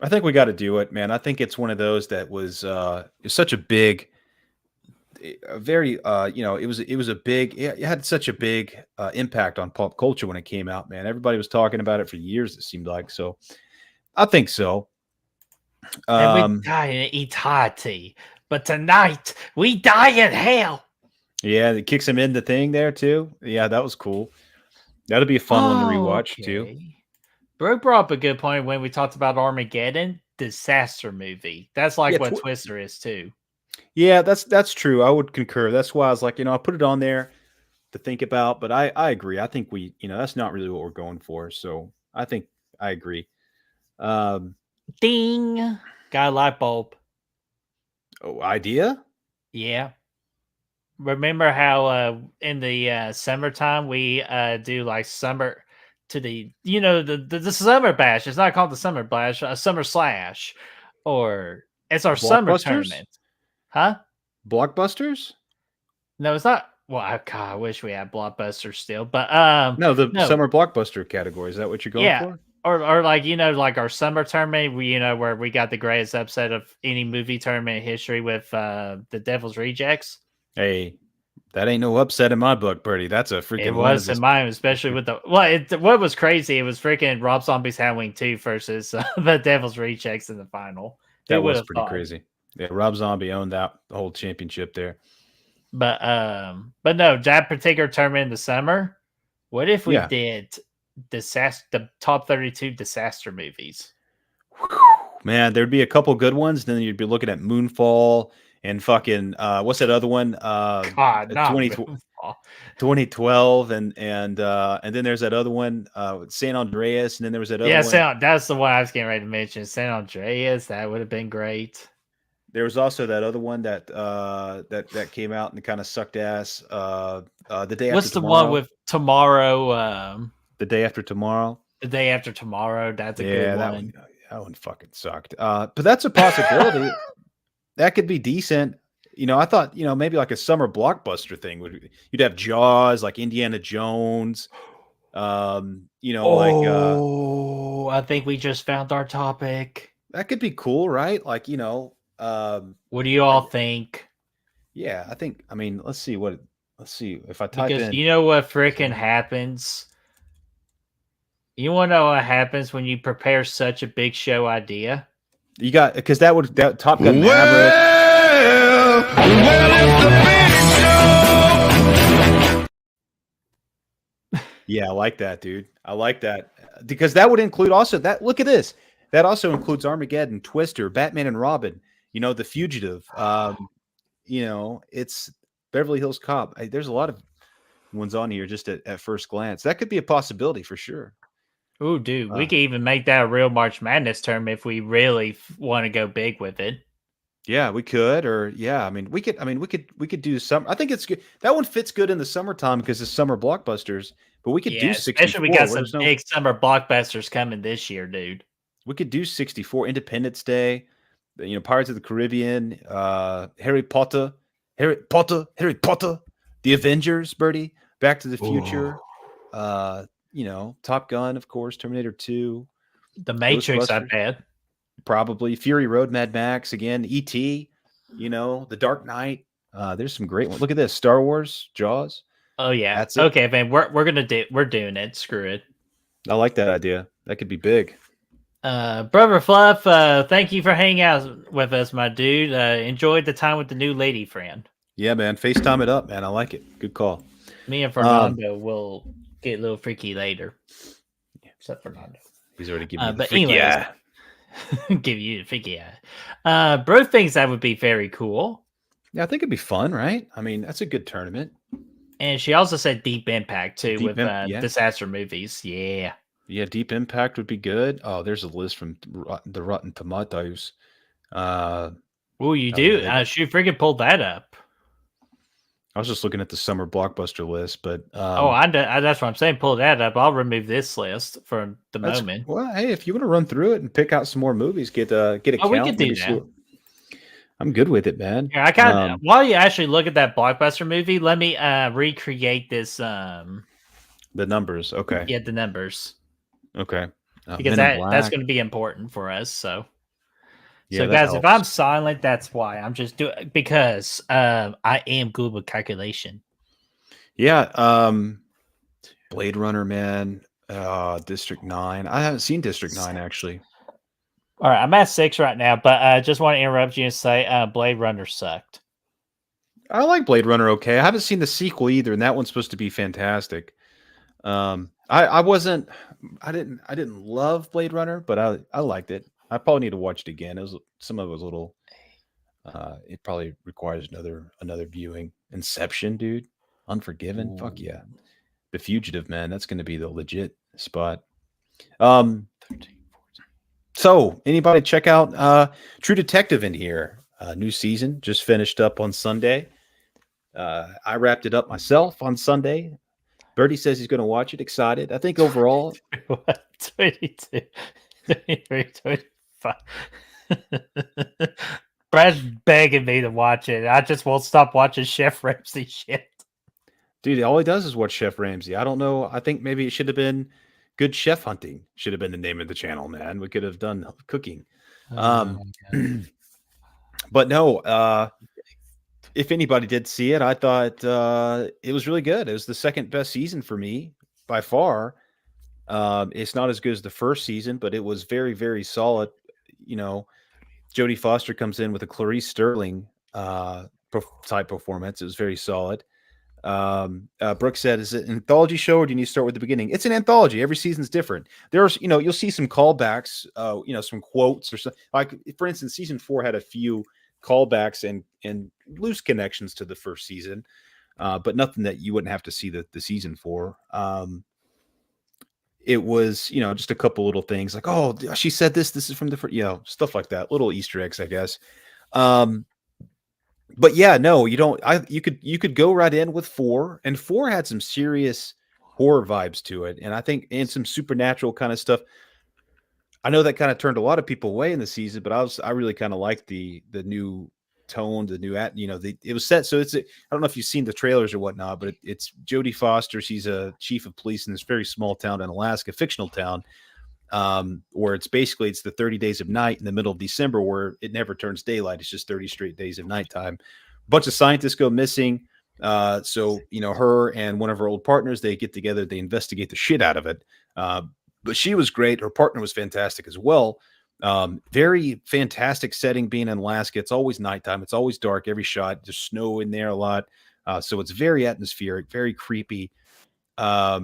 Speaker 1: I think we got to do it, man. I think it's one of those that was such a big, a very it was a big, it had such a big impact on pop culture when it came out, man. Everybody was talking about it for years, it seemed like. So I think so.
Speaker 2: And we die in eternity, but tonight we die in hell.
Speaker 1: Yeah, it kicks him in the thing there too. Yeah, that was cool. That'll be a fun one to rewatch too.
Speaker 2: Bro brought up a good point when we talked about Armageddon, disaster movie. That's like what Twister is too.
Speaker 1: Yeah, that's true. I would concur. That's why I was like, I put it on there to think about, but I agree. I think we, that's not really what we're going for. So I think I agree.
Speaker 2: Ding, got a light bulb.
Speaker 1: Oh, idea?
Speaker 2: Yeah. Remember how in the summertime we do like summer to the the summer bash. It's not called the summer bash, a summer slash, or it's our summer tournament, huh?
Speaker 1: Blockbusters?
Speaker 2: No, it's not. Well, I wish we had Blockbuster still, but
Speaker 1: no, summer blockbuster category. Is that what you're going for?
Speaker 2: Or like like our summer tournament, where we got the greatest upset of any movie tournament history with the Devil's Rejects.
Speaker 1: Hey, that ain't no upset in my book, Birdie. That's a freaking.
Speaker 2: It was in mine, especially with the what was crazy. It was freaking Rob Zombie's Halloween 2 versus the Devil's Rejects in the final.
Speaker 1: That was pretty crazy. Yeah, Rob Zombie owned the whole championship there.
Speaker 2: But no, that particular tournament in the summer. What if we did the top 32 disaster movies?
Speaker 1: Man, there'd be a couple good ones. Then you'd be looking at Moonfall and fucking what's that other one?
Speaker 2: God,
Speaker 1: 2012 and then there's that other one, San Andreas, and then there was that other one.
Speaker 2: That's the one I was getting ready to mention. San Andreas, that would have been great.
Speaker 1: There was also that other one that that came out and kind of sucked ass. The day.
Speaker 2: What's
Speaker 1: after
Speaker 2: the one with tomorrow?
Speaker 1: The Day After Tomorrow.
Speaker 2: The Day After Tomorrow. That's a good one.
Speaker 1: That one fucking sucked. But that's a possibility. That could be decent. I thought, maybe like a summer blockbuster thing you'd have Jaws, like Indiana Jones. I
Speaker 2: think we just found our topic.
Speaker 1: That could be cool, right? Like,
Speaker 2: what do you all think?
Speaker 1: Yeah, let's see if I type in.
Speaker 2: You know what freaking happens? You want to know what happens when you prepare such a big show idea?
Speaker 1: You got, because that Top Gun Maverick. Yeah, I like that, dude. I like that because that would include also that. Look at this. That also includes Armageddon, Twister, Batman and Robin. The Fugitive. It's Beverly Hills Cop. There's a lot of ones on here just at first glance. That could be a possibility for sure.
Speaker 2: Oh, dude, we could even make that a real March Madness term if we really want to go big with it.
Speaker 1: Yeah, we could, we could do some. I think it's good. That one fits good in the summertime because it's summer blockbusters. But we could do 64.
Speaker 2: Especially we got some big summer blockbusters coming this year, dude.
Speaker 1: We could do 64, Independence Day, Pirates of the Caribbean, Harry Potter, Harry Potter, The Avengers, Birdie, Back to the Future, Top Gun, of course, Terminator 2,
Speaker 2: The Matrix, I
Speaker 1: Ghostbusters,
Speaker 2: bet.
Speaker 1: probably Fury Road, Mad Max again, E.T., The Dark Knight. There's some great ones. Look at this, Star Wars, Jaws.
Speaker 2: Oh yeah.
Speaker 1: That's it.
Speaker 2: Okay, man. We're doing it. Screw it.
Speaker 1: I like that idea. That could be big.
Speaker 2: Brother Fluff, thank you for hanging out with us, my dude. Enjoyed the time with the new lady friend.
Speaker 1: Yeah, man. FaceTime it up, man. I like it. Good call.
Speaker 2: Me and Fernando will get a little freaky later. Except Fernando.
Speaker 1: He's already given me the
Speaker 2: but
Speaker 1: freaky
Speaker 2: anyways, give you the freaky eye. Bro thinks that would be very cool.
Speaker 1: Yeah, I think it'd be fun, right? I mean, that's a good tournament.
Speaker 2: And she also said Deep Impact too,
Speaker 1: Deep
Speaker 2: with disaster movies. Yeah.
Speaker 1: Yeah, Deep Impact would be good. Oh, there's a list from the Rotten Tomatoes.
Speaker 2: Oh, you do? Shoot, freaking pulled that up.
Speaker 1: I was just looking at the summer blockbuster list, but
Speaker 2: that's what I'm saying. Pull that up. I'll remove this list for the moment.
Speaker 1: Well, hey, if you want to run through it and pick out some more movies, get a count.
Speaker 2: We could do that.
Speaker 1: I'm good with it, man.
Speaker 2: Yeah, I kind of. While you actually look at that blockbuster movie, let me recreate this.
Speaker 1: The numbers, okay.
Speaker 2: Yeah, the numbers.
Speaker 1: Okay.
Speaker 2: Because that's going to be important for us. So.
Speaker 1: Yeah,
Speaker 2: so guys, if I'm silent, that's why. I'm just doing because I am good with calculation.
Speaker 1: Yeah, Blade Runner, man. District 9. I haven't seen District 9 actually.
Speaker 2: All right, I'm at 6 right now, but I just want to interrupt you and say Blade Runner sucked.
Speaker 1: I like Blade Runner okay. I haven't seen the sequel either, and that one's supposed to be fantastic. I didn't love Blade Runner, but I liked it. I probably need to watch it again. Some of it was a little. It probably requires another viewing. Inception, dude. Unforgiven. Ooh. Fuck yeah. The Fugitive, man. That's going to be the legit spot. 13, 14. So anybody check out True Detective in here? New season just finished up on Sunday. I wrapped it up myself on Sunday. Birdie says he's going to watch it. Excited. I think overall.
Speaker 2: 22, 23, 25. Brad's begging me to watch it. I just won't stop watching Chef Ramsay shit.
Speaker 1: Dude, all he does is watch Chef Ramsay. I don't know. I think maybe it should have been Good Chef Hunting. Should have been the name of the channel, man. We could have done cooking. But no, if anybody did see it, I thought it was really good. It was the second best season for me by far. It's not as good as the first season, but it was very, very solid. Jodie Foster comes in with a Clarice Sterling type performance. It was very solid. Brooke said, is it an anthology show or do you need to start with the beginning? It's an anthology. Every season's different. There's, you'll see some callbacks, some quotes or something. Like, for instance, season 4 had a few callbacks and loose connections to the first season, but nothing that you wouldn't have to see the season for. It was, just a couple little things like, oh, she said this is from the first, stuff like that, little Easter eggs, I guess. But yeah, no, you don't. You could go right in with 4, and 4 had some serious horror vibes to it, and I think and some supernatural kind of stuff. I know that kind of turned a lot of people away in the season, but I really kind of liked the new tone, the new it was set. So I don't know if you've seen the trailers or whatnot, but it's Jodie Foster. She's a chief of police in this very small town in Alaska, fictional town, where it's the 30 days of night in the middle of December where it never turns daylight. It's just 30 straight days of nighttime. A bunch of scientists go missing. So her and one of her old partners, they get together, they investigate the shit out of it. But she was great. Her partner was fantastic as well. Very fantastic setting being in Alaska. It's always nighttime. It's always dark. Every shot, there's snow in there a lot. So it's very atmospheric, very creepy. I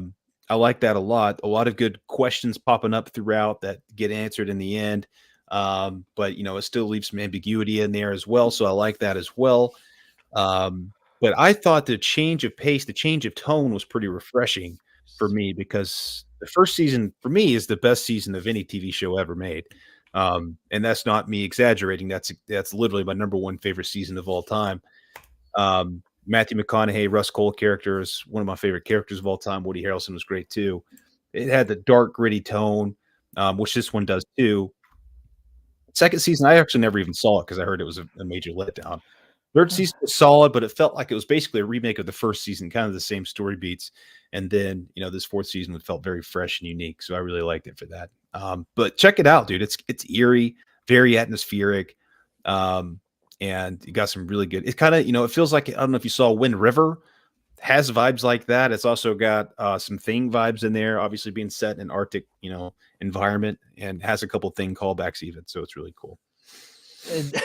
Speaker 1: like that a lot. A lot of good questions popping up throughout that get answered in the end. But it still leaves some ambiguity in there as well. So I like that as well. But I thought the change of pace, the change of tone was pretty refreshing for me because the first season for me is the best season of any TV show ever made. And that's not me exaggerating. That's literally my number one favorite season of all time. Matthew McConaughey, Russ Cole character is one of my favorite characters of all time. Woody Harrelson was great too. It had the dark, gritty tone, which this one does too. Second season, I actually never even saw it because I heard it was a major letdown. Third season was solid, but it felt like it was basically a remake of the first season, kind of the same story beats. And then, this fourth season felt very fresh and unique. So I really liked it for that. But check it out, dude. It's eerie, very atmospheric. And you got some really good, it's kind of, it feels like, I don't know if you saw Wind River, has vibes like that. It's also got some Thing vibes in there, obviously being set in an Arctic, environment, and has a couple Thing callbacks even. So it's really cool.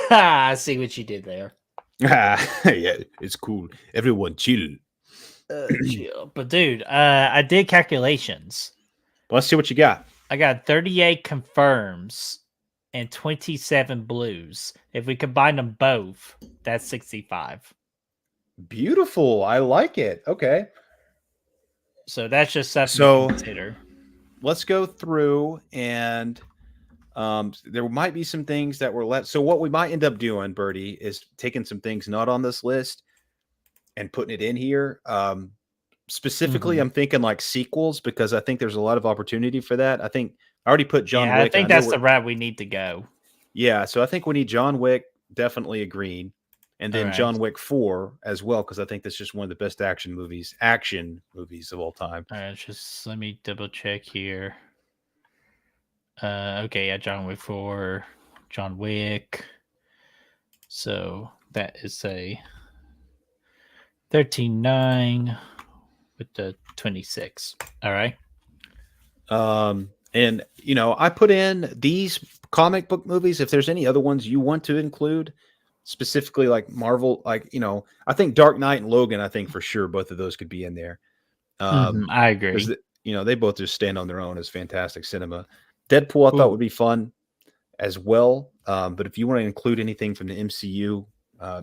Speaker 2: I see what you did there.
Speaker 1: Yeah, it's cool. Everyone chill.
Speaker 2: Chill. But dude, I did calculations.
Speaker 1: Let's see what you got.
Speaker 2: I got 38 confirms and 27 blues. If we combine them both, that's 65.
Speaker 1: Beautiful. I like it. Okay.
Speaker 2: So that's just something to consider.
Speaker 1: Let's go through, and there might be some things that were left. So what we might end up doing, Birdie, is taking some things not on this list and putting it in here. Specifically, I'm thinking like sequels, because I think there's a lot of opportunity for that. I think I already put John Wick.
Speaker 2: I think that's the route we need to go.
Speaker 1: Yeah, so I think we need John Wick, definitely agreeing, and then John Wick 4 as well, because I think that's just one of the best action movies of all time.
Speaker 2: All right, just let me double check here. Okay, yeah, John Wick 4, John Wick. So that is a 13.9 with the 26. All right.
Speaker 1: And I put in these comic book movies. If there's any other ones you want to include, specifically like Marvel, like, I think Dark Knight and Logan, I think for sure both of those could be in there.
Speaker 2: I agree.
Speaker 1: They both just stand on their own as fantastic cinema. Deadpool I thought would be fun as well. But if you want to include anything from the MCU,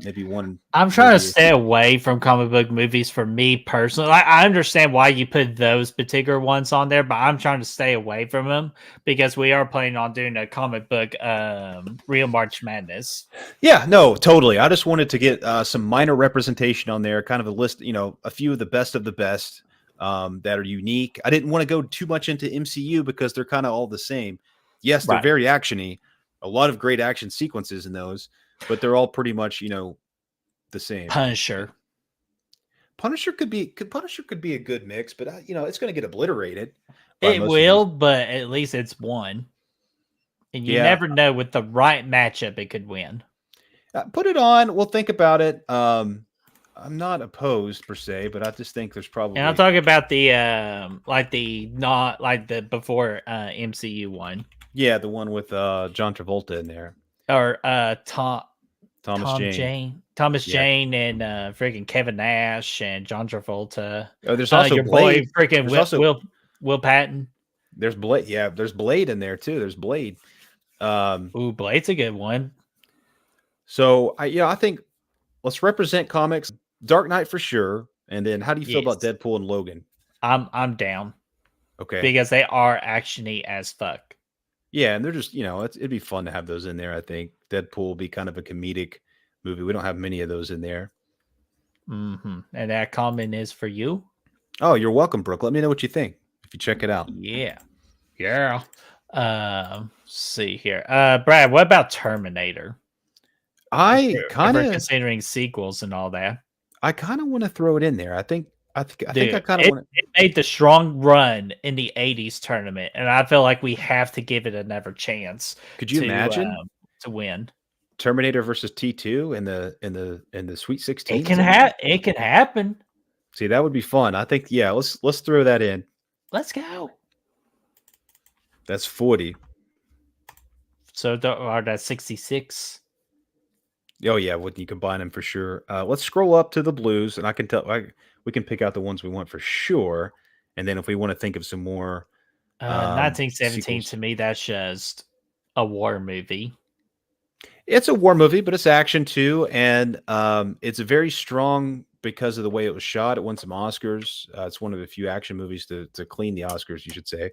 Speaker 1: maybe one.
Speaker 2: I'm trying to stay away from comic book movies for me personally. I understand why you put those particular ones on there, but I'm trying to stay away from them because we are planning on doing a comic book Real March Madness.
Speaker 1: Yeah, no, totally. I just wanted to get some minor representation on there, kind of a list, a few of the best that are unique. I didn't want to go too much into MCU because they're kind of all the same. Yes, they're very actiony. A lot of great action sequences in those, but they're all pretty much, the same.
Speaker 2: Punisher
Speaker 1: could be a good mix, but it's going to get obliterated.
Speaker 2: It will, but at least it's one. And you never know, with the right matchup, it could win.
Speaker 1: Put it on. We'll think about it. I'm not opposed per se, but I just think there's probably.
Speaker 2: And I'm talking about the before MCU one.
Speaker 1: Yeah, the one with John Travolta in there,
Speaker 2: or Thomas Jane, and freaking Kevin Nash and John Travolta.
Speaker 1: Oh, there's also
Speaker 2: your
Speaker 1: Blade.
Speaker 2: Boy, freaking Will Patton.
Speaker 1: There's Blade. Yeah, there's Blade in there too. There's Blade.
Speaker 2: Blade's a good one.
Speaker 1: So I think let's represent comics. Dark Knight for sure. And then how do you feel about Deadpool and Logan?
Speaker 2: I'm down.
Speaker 1: Okay.
Speaker 2: Because they are actiony as fuck.
Speaker 1: Yeah, and they're just, it'd be fun to have those in there, I think. Deadpool will be kind of a comedic movie. We don't have many of those in there.
Speaker 2: Mm-hmm. And that comment is for you?
Speaker 1: Oh, you're welcome, Brooke. Let me know what you think if you check it out.
Speaker 2: Yeah. See here. Brad, what about Terminator?
Speaker 1: I kind of
Speaker 2: considering sequels and all that.
Speaker 1: I kind of want to throw it in there. I think I kind of want
Speaker 2: it made the strong run in the 80s tournament, and I feel like we have to give it another chance.
Speaker 1: Could you imagine
Speaker 2: to win
Speaker 1: Terminator versus T2 in the Sweet 16?
Speaker 2: It can happen.
Speaker 1: See, that would be fun. I think let's throw that in.
Speaker 2: Let's go.
Speaker 1: That's 40.
Speaker 2: So that's 66.
Speaker 1: Oh yeah, when you combine them for sure. Let's scroll up to the blues, and I can tell we can pick out the ones we want for sure. And then if we want to think of some more,
Speaker 2: 1917
Speaker 1: sequels.
Speaker 2: To me, that's just a war movie.
Speaker 1: It's a war movie, but it's action too, and it's a very strong because of the way it was shot. It won some Oscars. It's one of the few action movies to clean the Oscars, you should say.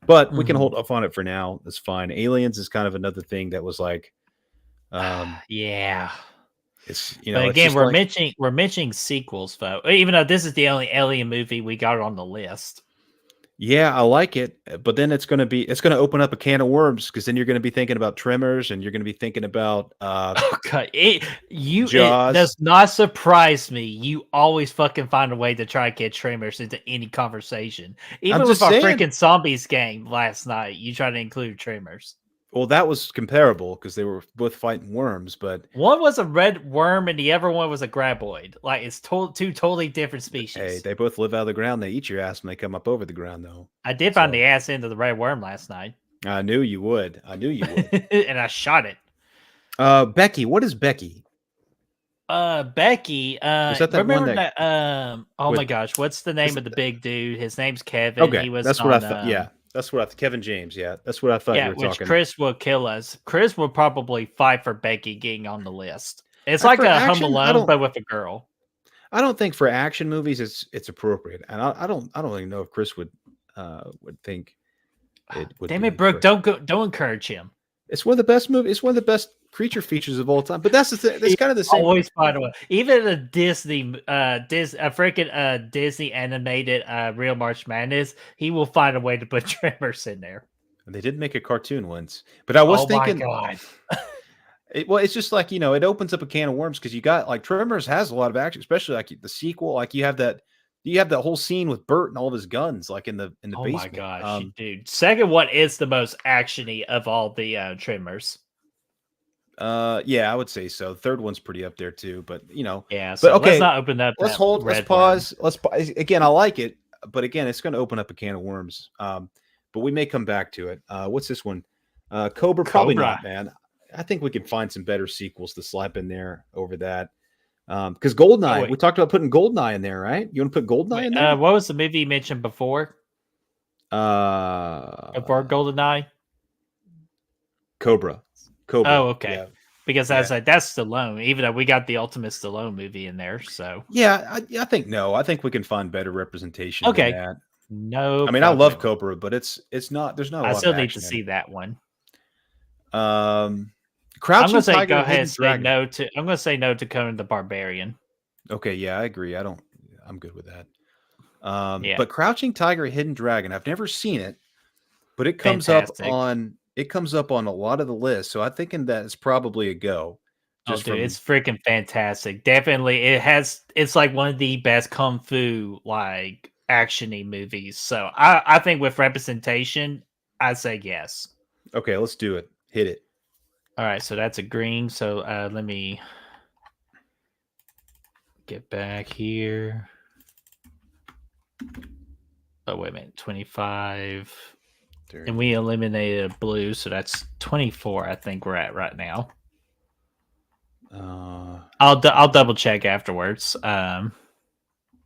Speaker 1: But we can hold off on it for now. That's fine. Aliens is kind of another thing that was like.
Speaker 2: Yeah,
Speaker 1: it's
Speaker 2: but again, we're mentioning sequels, folks. Even though this is the only alien movie we got on the list.
Speaker 1: Yeah, I like it, but then it's gonna open up a can of worms because then you're gonna be thinking about trimmers and you're gonna be thinking about
Speaker 2: Okay, it
Speaker 1: Jaws.
Speaker 2: does not surprise me. You always fucking find a way to try to get trimmers into any conversation.
Speaker 1: I'm
Speaker 2: Even with
Speaker 1: just
Speaker 2: our
Speaker 1: saying.
Speaker 2: freaking zombies game last night, you try to include trimmers.
Speaker 1: Well, that was comparable because they were both fighting worms, but
Speaker 2: One was a red worm, and the other one was a graboid. Like it's two totally different
Speaker 1: hey,
Speaker 2: species.
Speaker 1: they both live out of the ground. They eat your ass when they come up over the ground, though.
Speaker 2: I did find
Speaker 1: So
Speaker 2: the ass end of the red worm last night,
Speaker 1: I knew you would. I knew you would.
Speaker 2: and I shot it.
Speaker 1: Becky, what is Becky?
Speaker 2: Becky,
Speaker 1: Was that one
Speaker 2: remember
Speaker 1: that
Speaker 2: that? Oh my
Speaker 1: with?
Speaker 2: gosh, what's the
Speaker 1: Is
Speaker 2: name of
Speaker 1: it,
Speaker 2: the big dude? His name's Kevin.
Speaker 1: okay,
Speaker 2: He was
Speaker 1: that's what I
Speaker 2: on,
Speaker 1: thought. Yeah, that's what I. Kevin James. Yeah, that's what I thought you
Speaker 2: yeah,
Speaker 1: were
Speaker 2: which
Speaker 1: talking.
Speaker 2: Chris will kill us. Chris will probably fight for Becky getting on the list. It's
Speaker 1: And
Speaker 2: like
Speaker 1: for
Speaker 2: a Home
Speaker 1: action,
Speaker 2: Alone, but with a girl.
Speaker 1: I don't think for action movies it's appropriate, and I don't even know if Chris would think it would
Speaker 2: Damn
Speaker 1: be
Speaker 2: it, Brooke!
Speaker 1: for.
Speaker 2: Don't encourage him.
Speaker 1: It's one of the best movies. It's one of the best creature features of all time. But that's the thing. That's
Speaker 2: He
Speaker 1: kind of the same.
Speaker 2: always find a way. Even a freaking Disney animated Real March Madness, he will find a way to put Tremors in there.
Speaker 1: They did make a cartoon once, but I was
Speaker 2: Oh my
Speaker 1: thinking,
Speaker 2: god!
Speaker 1: well, it's just like it opens up a can of worms because you got like Tremors has a lot of action, especially like the sequel. Like you have that whole scene with Bert and all of his guns, like in the
Speaker 2: Oh my
Speaker 1: basement.
Speaker 2: gosh, dude! Second one is the most actiony of all the Tremors.
Speaker 1: Yeah, I would say so. Third one's pretty up there too, but
Speaker 2: Yeah,
Speaker 1: but
Speaker 2: so let's
Speaker 1: okay,
Speaker 2: not open up
Speaker 1: let's
Speaker 2: that
Speaker 1: hold, let's
Speaker 2: red worm.
Speaker 1: pause. Again, I like it, but again, it's going to open up a can of worms. But we may come back to it. What's this one? Cobra, probably
Speaker 2: Cobra.
Speaker 1: not, man. I think we can find some better sequels to slap in there over that. Because Goldeneye, we talked about putting Goldeneye in there, right? You want to put Goldeneye in there?
Speaker 2: What was the movie you mentioned before? Before Goldeneye?
Speaker 1: Cobra.
Speaker 2: Oh, okay.
Speaker 1: Yeah.
Speaker 2: Because I was like, that's Stallone, even though we got the Ultimate Stallone movie in there. So
Speaker 1: yeah, I think no. I think we can find better representation
Speaker 2: okay.
Speaker 1: than that.
Speaker 2: No,
Speaker 1: I mean, I love Cobra, but it's not. There's not a lot
Speaker 2: I
Speaker 1: of
Speaker 2: still
Speaker 1: action
Speaker 2: need to see that one.
Speaker 1: Crouching
Speaker 2: I'm gonna say
Speaker 1: Tiger,
Speaker 2: go ahead
Speaker 1: Hidden
Speaker 2: and say
Speaker 1: Dragon.
Speaker 2: no to. I'm gonna say no to Conan the Barbarian.
Speaker 1: Okay, yeah, I agree. I'm good with that.
Speaker 2: Yeah.
Speaker 1: But Crouching Tiger, Hidden Dragon. I've never seen it, but it comes
Speaker 2: Fantastic.
Speaker 1: up on a lot of the lists. So I'm thinking that it's probably a go.
Speaker 2: Just dude, it's freaking fantastic. Definitely, it's like one of the best kung fu like actiony movies. So I think with representation, I say yes.
Speaker 1: Okay, let's do it. Hit it.
Speaker 2: All right, so that's a green. So let me get back here. Oh wait a minute, 25, and we eliminated a blue, so that's 24. I think we're at right now. I'll double check afterwards. What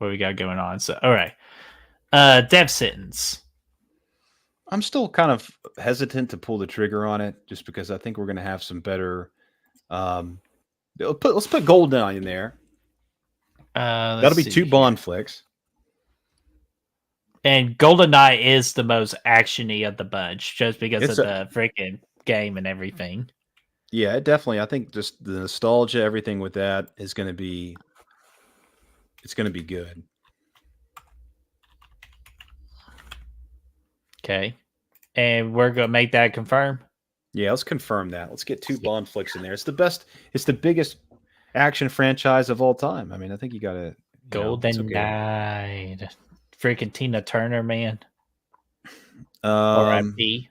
Speaker 2: we got going on? So all right, death sentence.
Speaker 1: I'm still kind of hesitant to pull the trigger on it, just because I think we're going to have some better. Let's put Goldeneye in there. That'll be 2 Bond flicks.
Speaker 2: And Goldeneye is the most actiony of the bunch, just because of the freaking game and everything.
Speaker 1: Yeah, definitely. I think just the nostalgia, everything with that is going to be. It's going to be good.
Speaker 2: Okay, and we're gonna make that confirm.
Speaker 1: Yeah, let's confirm that. Let's get 2 Bond flicks in there. It's the best. It's the biggest action franchise of all time. I mean, I think you got to.
Speaker 2: Goldeneye. Freaking Tina Turner, man.
Speaker 1: R.I.P.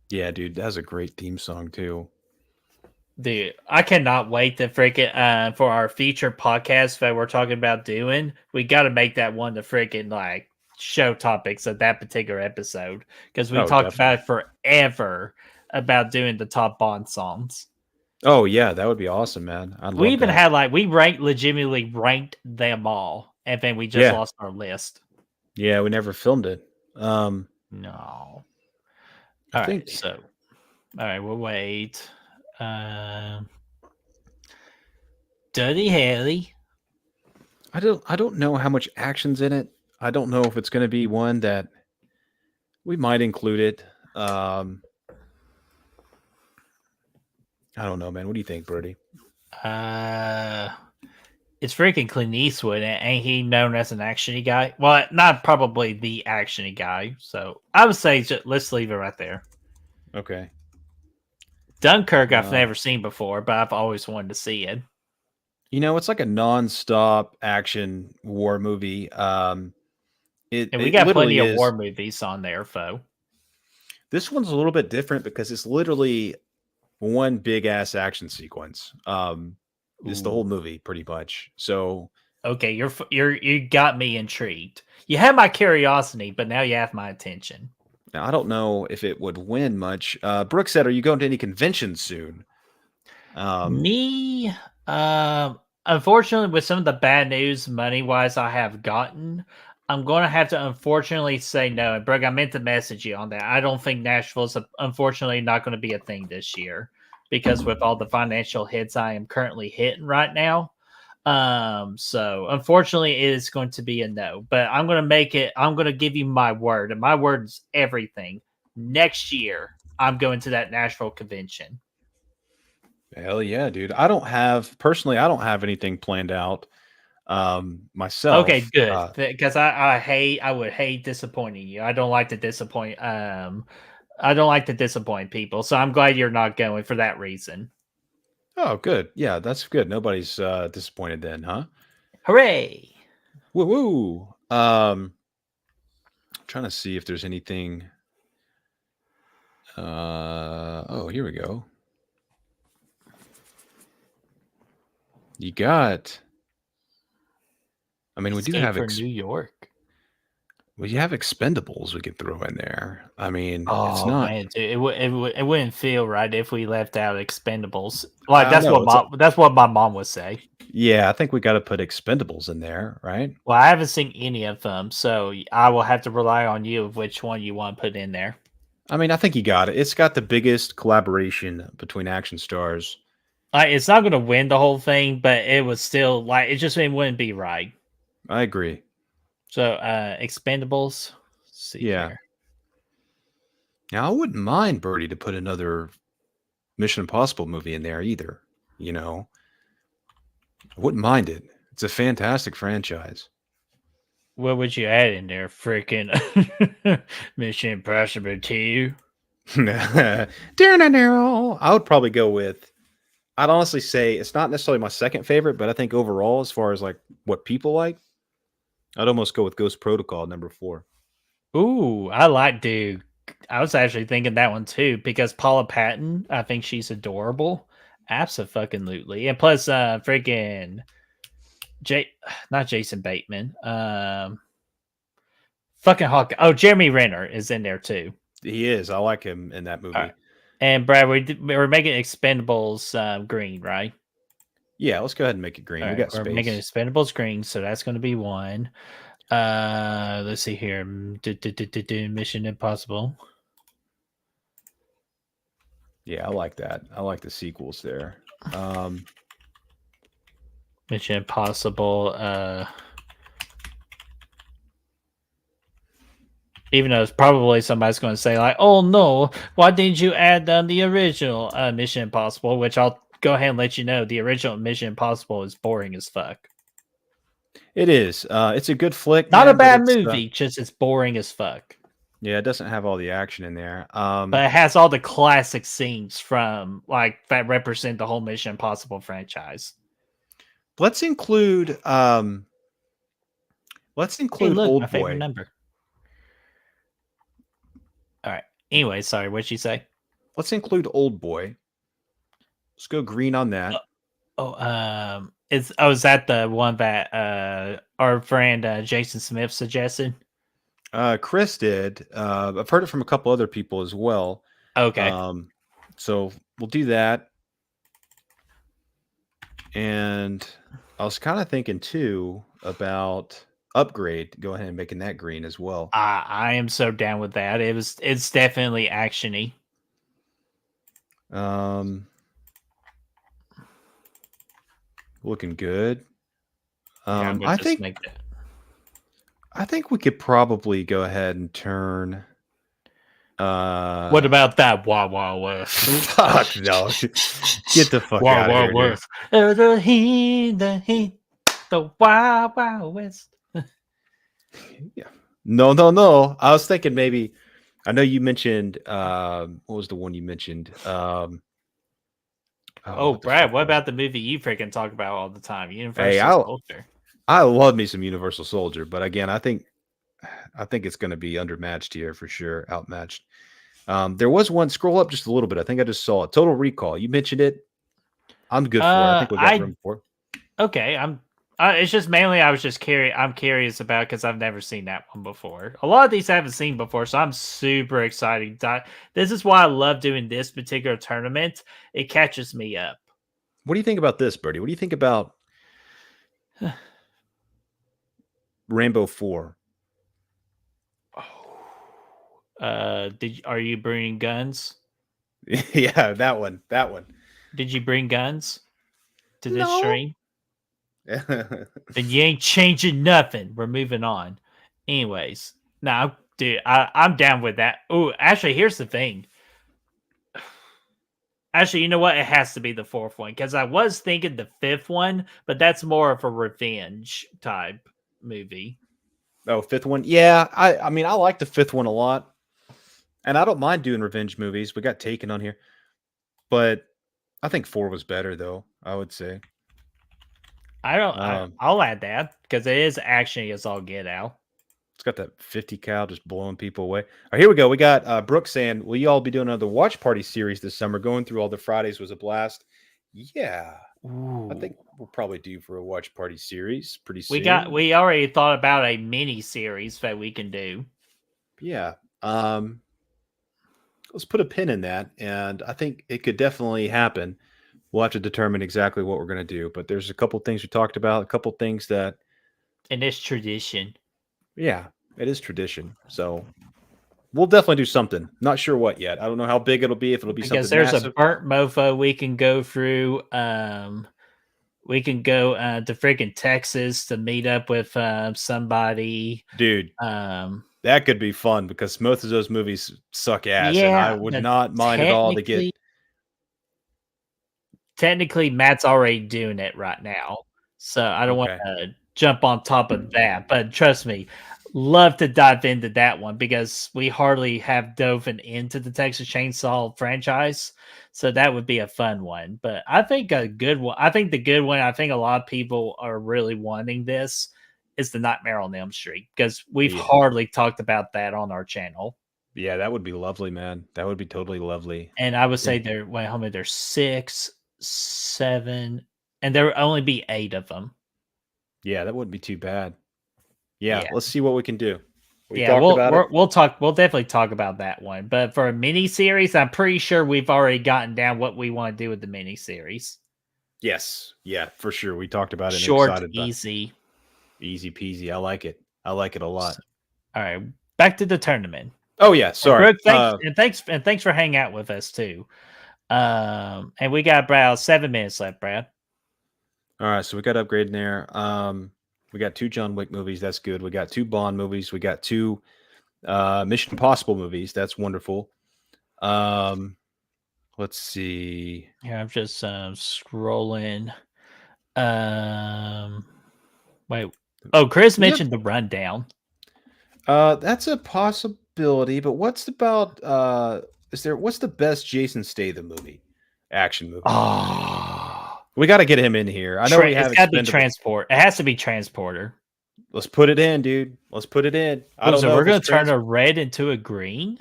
Speaker 1: Yeah, dude, that has a great theme song too.
Speaker 2: Dude, I cannot wait to freaking for our feature podcast that we're talking about doing. We got to make that one the freaking like show topics of that particular episode, because we talked about it forever about doing the top Bond songs.
Speaker 1: Oh yeah, that would be awesome, man.
Speaker 2: We even had we legitimately ranked them all, and then we just lost our list.
Speaker 1: Yeah, we never filmed it.
Speaker 2: No. All right, so we'll wait. Dirty Harry.
Speaker 1: I don't know how much action's in it. I don't know if it's going to be one that we might include it. I don't know, man. What do you think, Birdie?
Speaker 2: It's freaking Clint Eastwood, and ain't he known as an actiony guy? Well, not probably the actiony guy. So I would say let's leave it right there.
Speaker 1: Okay.
Speaker 2: Dunkirk, I've never seen before, but I've always wanted to see it.
Speaker 1: It's like a non-stop action war movie.
Speaker 2: And we
Speaker 1: it
Speaker 2: got
Speaker 1: literally
Speaker 2: plenty of
Speaker 1: is.
Speaker 2: war movies on there, foe.
Speaker 1: This one's a little bit different because it's literally one big ass action sequence. It's the whole movie pretty much. So
Speaker 2: okay, you got me intrigued. You had my curiosity, but now you have my attention.
Speaker 1: now I don't know if it would win much. Brooke said, "Are you going to any conventions soon?"
Speaker 2: Me, unfortunately, with some of the bad news money wise I have gotten, I'm going to have to unfortunately say no. And Brooke, I meant to message you on that. I don't think Nashville's unfortunately not going to be a thing this year because with all the financial hits I am currently hitting right now. So unfortunately it is going to be a no, but I'm going to give you my word, and my word is everything. Next year, I'm going to that Nashville convention.
Speaker 1: Hell yeah, dude. I don't have anything planned out myself.
Speaker 2: Okay, good. Because I would hate disappointing you. I don't like to disappoint people. So I'm glad you're not going for that reason.
Speaker 1: Oh, good. Yeah, that's good. Nobody's disappointed then, huh?
Speaker 2: Hooray!
Speaker 1: Woo woo. Trying to see if there's anything. Oh, here we go. You got. I mean, we do have
Speaker 2: for New York.
Speaker 1: Well, you have Expendables we could throw in there. I mean, it's
Speaker 2: Oh
Speaker 1: not.
Speaker 2: man, dude, it wouldn't feel right if we left out Expendables. Like
Speaker 1: I know,
Speaker 2: that's what my mom would say.
Speaker 1: Yeah, I think we got to put Expendables in there, right?
Speaker 2: Well, I haven't seen any of them, so I will have to rely on you of which one you want to put in there.
Speaker 1: I mean, I think you got it. It's got the biggest collaboration between action stars.
Speaker 2: It's not going to win the whole thing, but it was still it wouldn't be right.
Speaker 1: I agree.
Speaker 2: So, Expendables. Let's see here.
Speaker 1: Now, I wouldn't mind Birdie to put another Mission Impossible movie in there either. I wouldn't mind it. It's a fantastic franchise.
Speaker 2: What would you add in there? Freaking Mission Impossible 2?
Speaker 1: I would probably go with. I'd honestly say it's not necessarily my second favorite, but I think overall, as far as like what people like, I'd almost go with Ghost Protocol number 4.
Speaker 2: Ooh, I like dude. I was actually thinking that one too because Paula Patton, I think she's adorable. Absolutely. And plus freaking not Jason Bateman. Fucking Hawk. Oh, Jeremy Renner is in there too.
Speaker 1: He is. I like him in that movie.
Speaker 2: Right. And Brad, we're making Expendables green, right?
Speaker 1: Yeah, let's go ahead and make it green.
Speaker 2: All
Speaker 1: we
Speaker 2: right,
Speaker 1: got
Speaker 2: we're
Speaker 1: space.
Speaker 2: making Expendables green, so that's going to be one. Let's see here. Mission Impossible.
Speaker 1: Yeah, I like that. I like the sequels there.
Speaker 2: Mission Impossible. Even though it's probably somebody's going to say like, "Oh no, why didn't you add the original Mission Impossible?" Which I'll go ahead and let you know, the original Mission Impossible is boring as fuck.
Speaker 1: It is. It's a good flick.
Speaker 2: Not a bad movie, just it's boring as fuck.
Speaker 1: Yeah, it doesn't have all the action in there.
Speaker 2: But it has all the classic scenes from like that represent the whole Mission Impossible franchise.
Speaker 1: Let's include Old
Speaker 2: my
Speaker 1: Boy.
Speaker 2: Favorite number. All right. Anyway, sorry, what'd you say?
Speaker 1: Let's include Old Boy. Let's go green on that.
Speaker 2: Is that the one that our friend Jason Smith suggested?
Speaker 1: Chris did. I've heard it from a couple other people as well.
Speaker 2: Okay.
Speaker 1: So we'll do that. And I was kind of thinking too about Upgrade. Go ahead and making that green as well.
Speaker 2: I am so down with that. It's definitely actiony.
Speaker 1: Looking good.
Speaker 2: I
Speaker 1: think we could probably go ahead and turn.
Speaker 2: What about that Wild Wild West?
Speaker 1: Fuck no! Get the fuck out of here.
Speaker 2: Wild West. The heat. The Wild Wild West.
Speaker 1: Yeah. No. I was thinking maybe. I know you mentioned. What was the one you mentioned?
Speaker 2: Oh,
Speaker 1: What the
Speaker 2: Brad,
Speaker 1: fuck
Speaker 2: what
Speaker 1: was
Speaker 2: about
Speaker 1: it?
Speaker 2: the movie you freaking talk about all the time?
Speaker 1: Hey,
Speaker 2: Universal
Speaker 1: I
Speaker 2: Soldier.
Speaker 1: I love me some Universal Soldier, but again, I think it's going to be undermatched here for sure, outmatched. There was one. Scroll up just a little bit. I think I just saw it. Total Recall. You mentioned it. I'm good for it. I think we got
Speaker 2: I
Speaker 1: room for it.
Speaker 2: okay. It's just mainly I was just curious. I'm curious about because I've never seen that one before. A lot of these I haven't seen before, so I'm super excited. This is why I love doing this particular tournament. It catches me up.
Speaker 1: What do you think about this, Birdie? What do you think about Rainbow 4?
Speaker 2: Are you bringing guns?
Speaker 1: Yeah, that one. That one.
Speaker 2: Did you bring guns to this
Speaker 1: No.
Speaker 2: stream? Then you ain't changing nothing. We're moving on. Anyways, now, dude, I'm down with that. Oh, actually, here's the thing. Actually, you know what? It has to be the fourth one because I was thinking the fifth one, but that's more of a revenge type movie.
Speaker 1: Oh, fifth one. Yeah, I mean I like the fifth one a lot. And I don't mind doing revenge movies. We got Taken on here. But I think 4 was better though, I would say.
Speaker 2: I don't.
Speaker 1: Um,
Speaker 2: I'll add that because it is action as all get out.
Speaker 1: it's got that 50 cal just blowing people away. All right, here we go. We got Brooke saying, "Will you all be doing another watch party series this summer? Going through all the Fridays was a blast." Yeah, I
Speaker 2: Ooh.
Speaker 1: think we'll probably do for a watch party series pretty
Speaker 2: We
Speaker 1: soon.
Speaker 2: already thought about a mini series that we can do.
Speaker 1: Yeah. Let's put a pin in that, and I think it could definitely happen. We'll have to determine exactly what we're going to do, but there's a couple things we talked about, a couple things that,
Speaker 2: And it's tradition.
Speaker 1: yeah, it is tradition. So we'll definitely do something. Not sure what yet. I don't know how big it'll be. If it'll be
Speaker 2: Because
Speaker 1: something
Speaker 2: there's a
Speaker 1: massive,
Speaker 2: burnt mofo we can go through. We can go to freaking Texas to meet up with somebody.
Speaker 1: dude.
Speaker 2: Um,
Speaker 1: That could be fun because most of those movies suck ass, and I
Speaker 2: yeah,
Speaker 1: would
Speaker 2: but
Speaker 1: not mind at all to get.
Speaker 2: technically, Matt's already doing it right now, so I don't want
Speaker 1: Okay.
Speaker 2: to jump on top of that. But trust me, love to dive into that one because we hardly have dove into the Texas Chainsaw franchise, so that would be a fun one. But I think a good one. I think the good one. I think a lot of people are really wanting this is the Nightmare on Elm Street because we've
Speaker 1: Yeah.
Speaker 2: hardly talked about that on our channel.
Speaker 1: Yeah, that would be lovely, man. That would be totally lovely.
Speaker 2: And I would say
Speaker 1: And
Speaker 2: there, wait, how many? There's 6, 7, and there would only be 8 of them.
Speaker 1: yeah, that wouldn't be too bad. Yeah,
Speaker 2: Yeah,
Speaker 1: let's see what we can do. We
Speaker 2: yeah.
Speaker 1: talked about it.
Speaker 2: We'll talk. We'll definitely talk about that one. But for a mini series, I'm pretty sure we've already gotten down what we want to do with the mini series.
Speaker 1: Yes. Yeah, for sure. We talked about it and
Speaker 2: Short,
Speaker 1: excited about it.
Speaker 2: easy.
Speaker 1: Easy peasy. I like it. I like it a lot.
Speaker 2: All right, back to the tournament.
Speaker 1: Oh yeah,
Speaker 2: And
Speaker 1: sorry.
Speaker 2: Brooke, thanks for hanging out with us too. And we got about 7 minutes left, Brad.
Speaker 1: All right, so we got upgrade in there. We got 2 John Wick movies. That's good. We got 2 Bond movies. We got 2 Mission Impossible movies. That's wonderful. Let's see.
Speaker 2: Here, I'm just scrolling. Wait. Oh, Chris mentioned the rundown.
Speaker 1: That's a possibility, but what's about what's the best Jason Statham movie? Action movie.
Speaker 2: Oh,
Speaker 1: We got to get him in here. I know we have
Speaker 2: it's got to be
Speaker 1: Expendables.
Speaker 2: transport. It has to be transporter.
Speaker 1: Let's put it in, dude. Let's put it in. I
Speaker 2: Oh,
Speaker 1: don't
Speaker 2: so
Speaker 1: know
Speaker 2: we're
Speaker 1: if it's
Speaker 2: gonna turn a red into a green.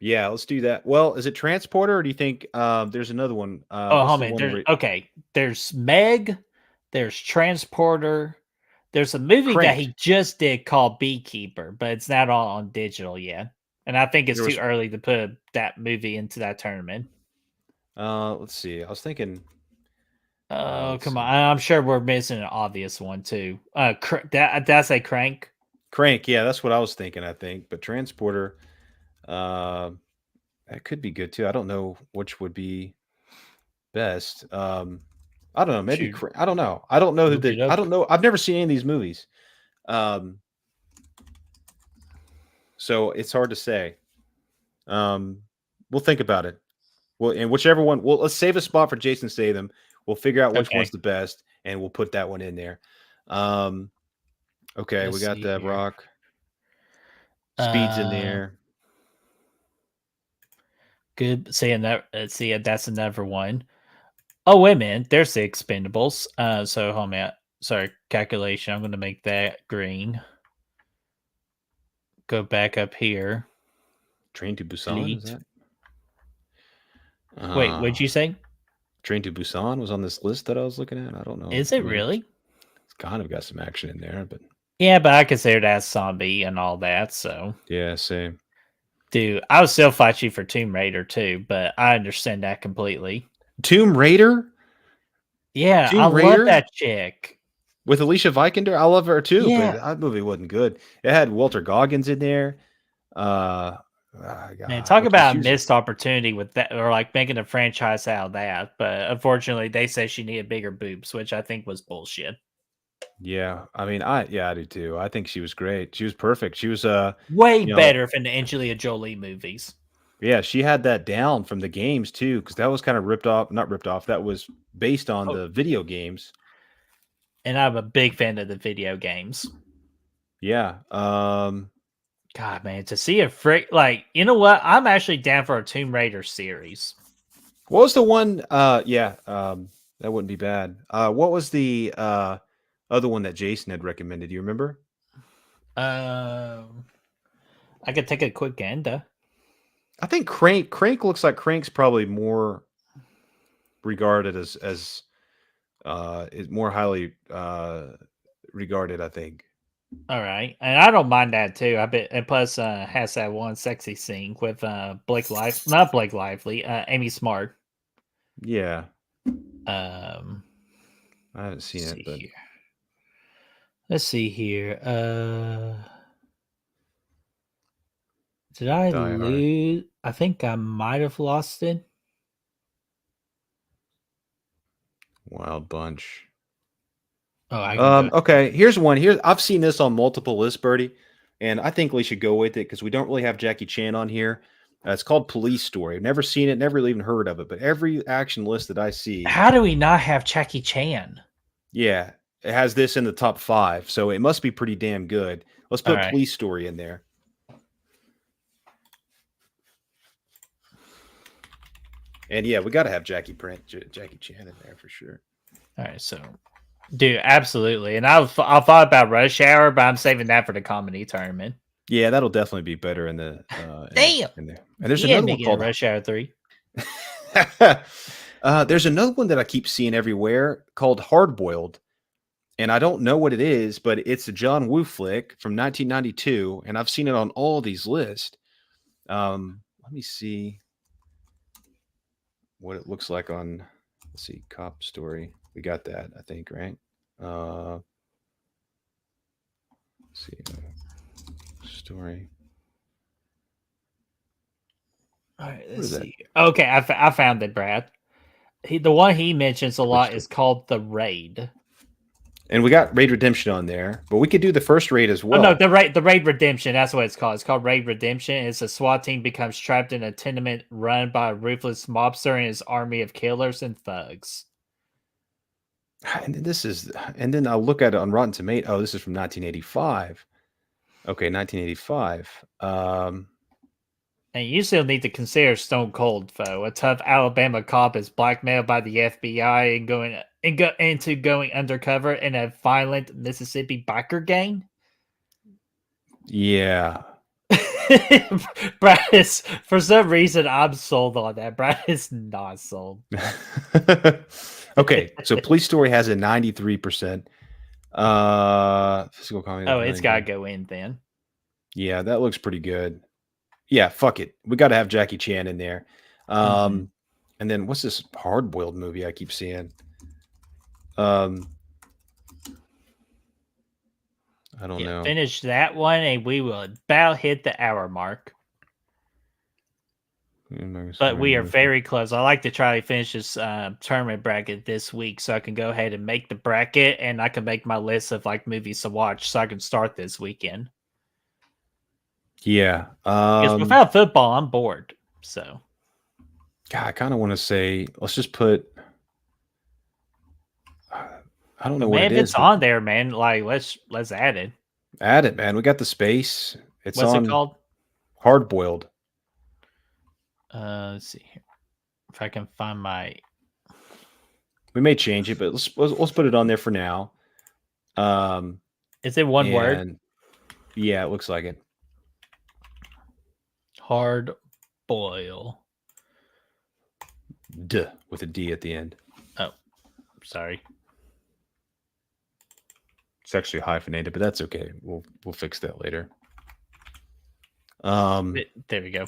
Speaker 1: Yeah, let's do that. Well, is it Transporter or do you think there's another one?
Speaker 2: Oh,
Speaker 1: What's the
Speaker 2: homie,
Speaker 1: one
Speaker 2: there's
Speaker 1: where
Speaker 2: okay. There's Meg. There's transporter. There's a movie that
Speaker 1: Cranked?
Speaker 2: he just did called Beekeeper, but it's not on digital yet. And I think it's
Speaker 1: There
Speaker 2: too
Speaker 1: was
Speaker 2: early to put that movie into that tournament.
Speaker 1: let's see. I was thinking
Speaker 2: Oh,
Speaker 1: let's
Speaker 2: come on.
Speaker 1: see.
Speaker 2: I'm sure we're missing an obvious one too. That's a crank.
Speaker 1: Crank, yeah, that's what I was thinking, I think. But Transporter uh that could be good too. I don't know which would be best. I don't know, maybe
Speaker 2: Shoot,
Speaker 1: I don't know. I don't know who
Speaker 2: look it
Speaker 1: I
Speaker 2: up.
Speaker 1: don't know. I've never seen any of these movies. Um so it's hard to say. Um we'll think about it. Well, and whichever one, well, let's save a spot for Jason Statham. We'll figure out which one's
Speaker 2: Okay.
Speaker 1: the best, and we'll put that one in there. Okay, we
Speaker 2: Let's
Speaker 1: got
Speaker 2: see
Speaker 1: that
Speaker 2: here.
Speaker 1: Rock. Speed's in there.
Speaker 2: Good. See, that's another one. Oh, wait a minute. There's the Expendables. So hold on. Sorry, calculation. I'm going to make that green. Go back up here.
Speaker 1: Train to Busan, is
Speaker 2: Delete.
Speaker 1: that?
Speaker 2: Wait, what'd you say?
Speaker 1: Train to Busan was on this list that I was looking at. I don't know.
Speaker 2: Is
Speaker 1: I
Speaker 2: it
Speaker 1: mean,
Speaker 2: really?
Speaker 1: it's kind of got some action in there, but
Speaker 2: Yeah, but I consider that zombie and all that. So,
Speaker 1: yeah, same.
Speaker 2: dude, I would still fight you for Tomb Raider too, but I understand that completely.
Speaker 1: Tomb Raider?
Speaker 2: Yeah, I
Speaker 1: Tomb
Speaker 2: love
Speaker 1: Raider?
Speaker 2: that chick.
Speaker 1: With Alicia Vikander? I love her too, but
Speaker 2: Yeah,
Speaker 1: that movie wasn't good. It had Walter Goggins in there.
Speaker 2: man, talk
Speaker 1: Which was
Speaker 2: about
Speaker 1: she
Speaker 2: a
Speaker 1: was
Speaker 2: missed opportunity with that, or like making a franchise out of that. But unfortunately, they say she needed bigger boobs, which I think was bullshit.
Speaker 1: yeah. I mean, I do too. I think she was great. She was perfect. She was
Speaker 2: Way
Speaker 1: you know,
Speaker 2: better than the Angelina Jolie movies.
Speaker 1: yeah, she had that down from the games too, because that was kind of ripped off, not ripped off. That was based on
Speaker 2: Oh,
Speaker 1: the video games.
Speaker 2: and I'm a big fan of the video games.
Speaker 1: Yeah.
Speaker 2: God, man, to see a freak like you know what? I'm actually down for a Tomb Raider series.
Speaker 1: What was the one? Yeah. That wouldn't be bad. What was the other one that Jason had recommended? Do you remember?
Speaker 2: Um, I could take a quick gander.
Speaker 1: I think Crank looks like Crank's probably more regarded as is more highly regarded, I think.
Speaker 2: All right, and I don't mind that too. I bet, and plus, has that one sexy scene with not Blake Lively, Amy Smart.
Speaker 1: Yeah.
Speaker 2: Um,
Speaker 1: I haven't seen
Speaker 2: let's
Speaker 1: it,
Speaker 2: see
Speaker 1: but
Speaker 2: here. Let's see here. Did I
Speaker 1: Die Hard.
Speaker 2: lose? I think I might have lost it.
Speaker 1: Wild Bunch.
Speaker 2: Oh, I can go.
Speaker 1: Okay, here's one. Here I've seen this on multiple lists, Birdie, and I think we should go with it because we don't really have Jackie Chan on here. It's called Police Story. I've never seen it, never really even heard of it, but every action list that I see,
Speaker 2: How do we not have Jackie Chan?
Speaker 1: yeah, it has this in the top 5, so it must be pretty damn good. Let's
Speaker 2: All
Speaker 1: put
Speaker 2: right.
Speaker 1: Police Story in there. And yeah, we got to have Jackie Chan in there for sure.
Speaker 2: All right, so dude, absolutely. And I thought about Rush Hour, but I'm saving that for the comedy tournament.
Speaker 1: Yeah, that'll definitely be better in the
Speaker 2: Damn.
Speaker 1: in there. And there's
Speaker 2: Yeah,
Speaker 1: another one
Speaker 2: making a
Speaker 1: called
Speaker 2: Rush Hour 3.
Speaker 1: there's another one that I keep seeing everywhere called Hard Boiled. And I don't know what it is, but it's a John Woo flick from 1992, and I've seen it on all these lists. Let me see what it looks like on. Let's see, Cop Story. We got that, I think, right? Let's see, story.
Speaker 2: All right,
Speaker 1: What
Speaker 2: let's
Speaker 1: is that?
Speaker 2: see. Okay, I found it, Brad. The one he mentions a
Speaker 1: Which
Speaker 2: lot
Speaker 1: story?
Speaker 2: is called The Raid.
Speaker 1: And we got Raid Redemption on there, but we could do the first raid as
Speaker 2: Oh
Speaker 1: well.
Speaker 2: no, the Raid Redemption. That's what it's called. It's called Raid Redemption. It's a SWAT team becomes trapped in a tenement run by a ruthless mobster and his army of killers and thugs.
Speaker 1: And then I'll look at it on Rotten Tomatoes. Oh, this is from 1985. Okay, 1985.
Speaker 2: And you still need to consider Stone Cold, though. A tough Alabama cop is blackmailed by the FBI and going undercover in a violent Mississippi biker gang.
Speaker 1: Yeah.
Speaker 2: Brad is, for some reason, I'm sold on that. Brad is not sold.
Speaker 1: Okay, so Police Story has a 93%. Physical comedy.
Speaker 2: Oh, it's got to go in then.
Speaker 1: Yeah, that looks pretty good. Yeah, fuck it. We got to have Jackie Chan in there. And then what's this Hard Boiled movie I keep seeing? I don't know.
Speaker 2: Finish that one, and we will about hit the hour mark. But we are very close. I like to try to finish this tournament bracket this week so I can go ahead and make the bracket, and I can make my list of like movies to watch so I can start this weekend.
Speaker 1: Yeah.
Speaker 2: Because without football, I'm bored. So,
Speaker 1: God, I kind of want to say, let's just put. I don't know
Speaker 2: But
Speaker 1: what
Speaker 2: man,
Speaker 1: it
Speaker 2: if
Speaker 1: is,
Speaker 2: it's
Speaker 1: but
Speaker 2: on there, man, like let's add it.
Speaker 1: add it, man. We got the space. It's
Speaker 2: What's it
Speaker 1: on
Speaker 2: called?
Speaker 1: hard boiled.
Speaker 2: Let's see here. If I can find my.
Speaker 1: We may change it, but let's put it on there for now.
Speaker 2: Is it one word?
Speaker 1: And yeah, it looks like it.
Speaker 2: Hard boil.
Speaker 1: Duh, with a D at the end.
Speaker 2: Oh, sorry.
Speaker 1: It's actually hyphenated, but that's okay. We'll fix that later.
Speaker 2: There we go.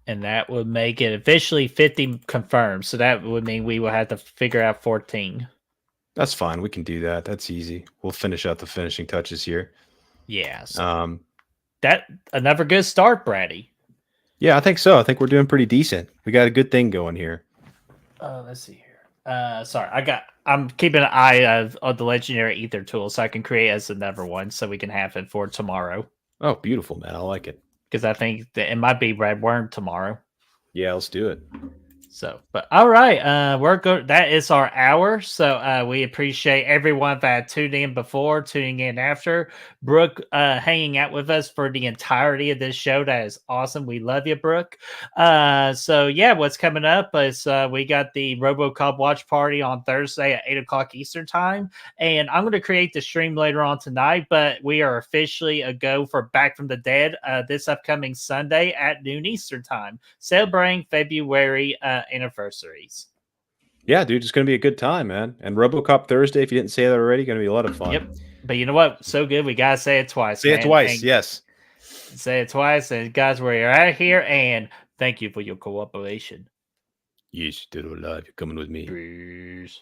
Speaker 2: And that would make it officially 50 confirmed. So that would mean we will have to figure out 14.
Speaker 1: That's fine. We can do that. That's easy. We'll finish out the finishing touches here.
Speaker 2: Yeah. So that another good start, Brady.
Speaker 1: Yeah, I think so. I think we're doing pretty decent. We got a good thing going here.
Speaker 2: Let's see here. Sorry, I'm keeping an eye on the legendary ether tool so I can create as another one so we can have it for tomorrow.
Speaker 1: Oh, beautiful, man. I like it.
Speaker 2: Because I think that it might be red worm tomorrow.
Speaker 1: Yeah, let's do it.
Speaker 2: So, but all right, we're good. That is our hour. So we appreciate everyone that tuned in before, tuning in after. Brooke hanging out with us for the entirety of this show. That is awesome. We love you, Brooke. So yeah, what's coming up is we got the RoboCop watch party on Thursday at 8:00 Eastern time, and I'm going to create the stream later on tonight. But we are officially a go for Back from the Dead this upcoming Sunday at noon Eastern time, celebrating February anniversaries.
Speaker 1: Yeah, dude, it's going to be a good time, man. And RoboCop Thursday, if you didn't say that already, going to be a lot of fun.
Speaker 2: Yep. But you know what? So good. We got to say it twice.
Speaker 1: Say it twice. Yes.
Speaker 2: Say it twice. And guys, we're out of here. And thank you for your cooperation.
Speaker 1: Yes, Doodle Live. You're coming with me.
Speaker 2: Peace.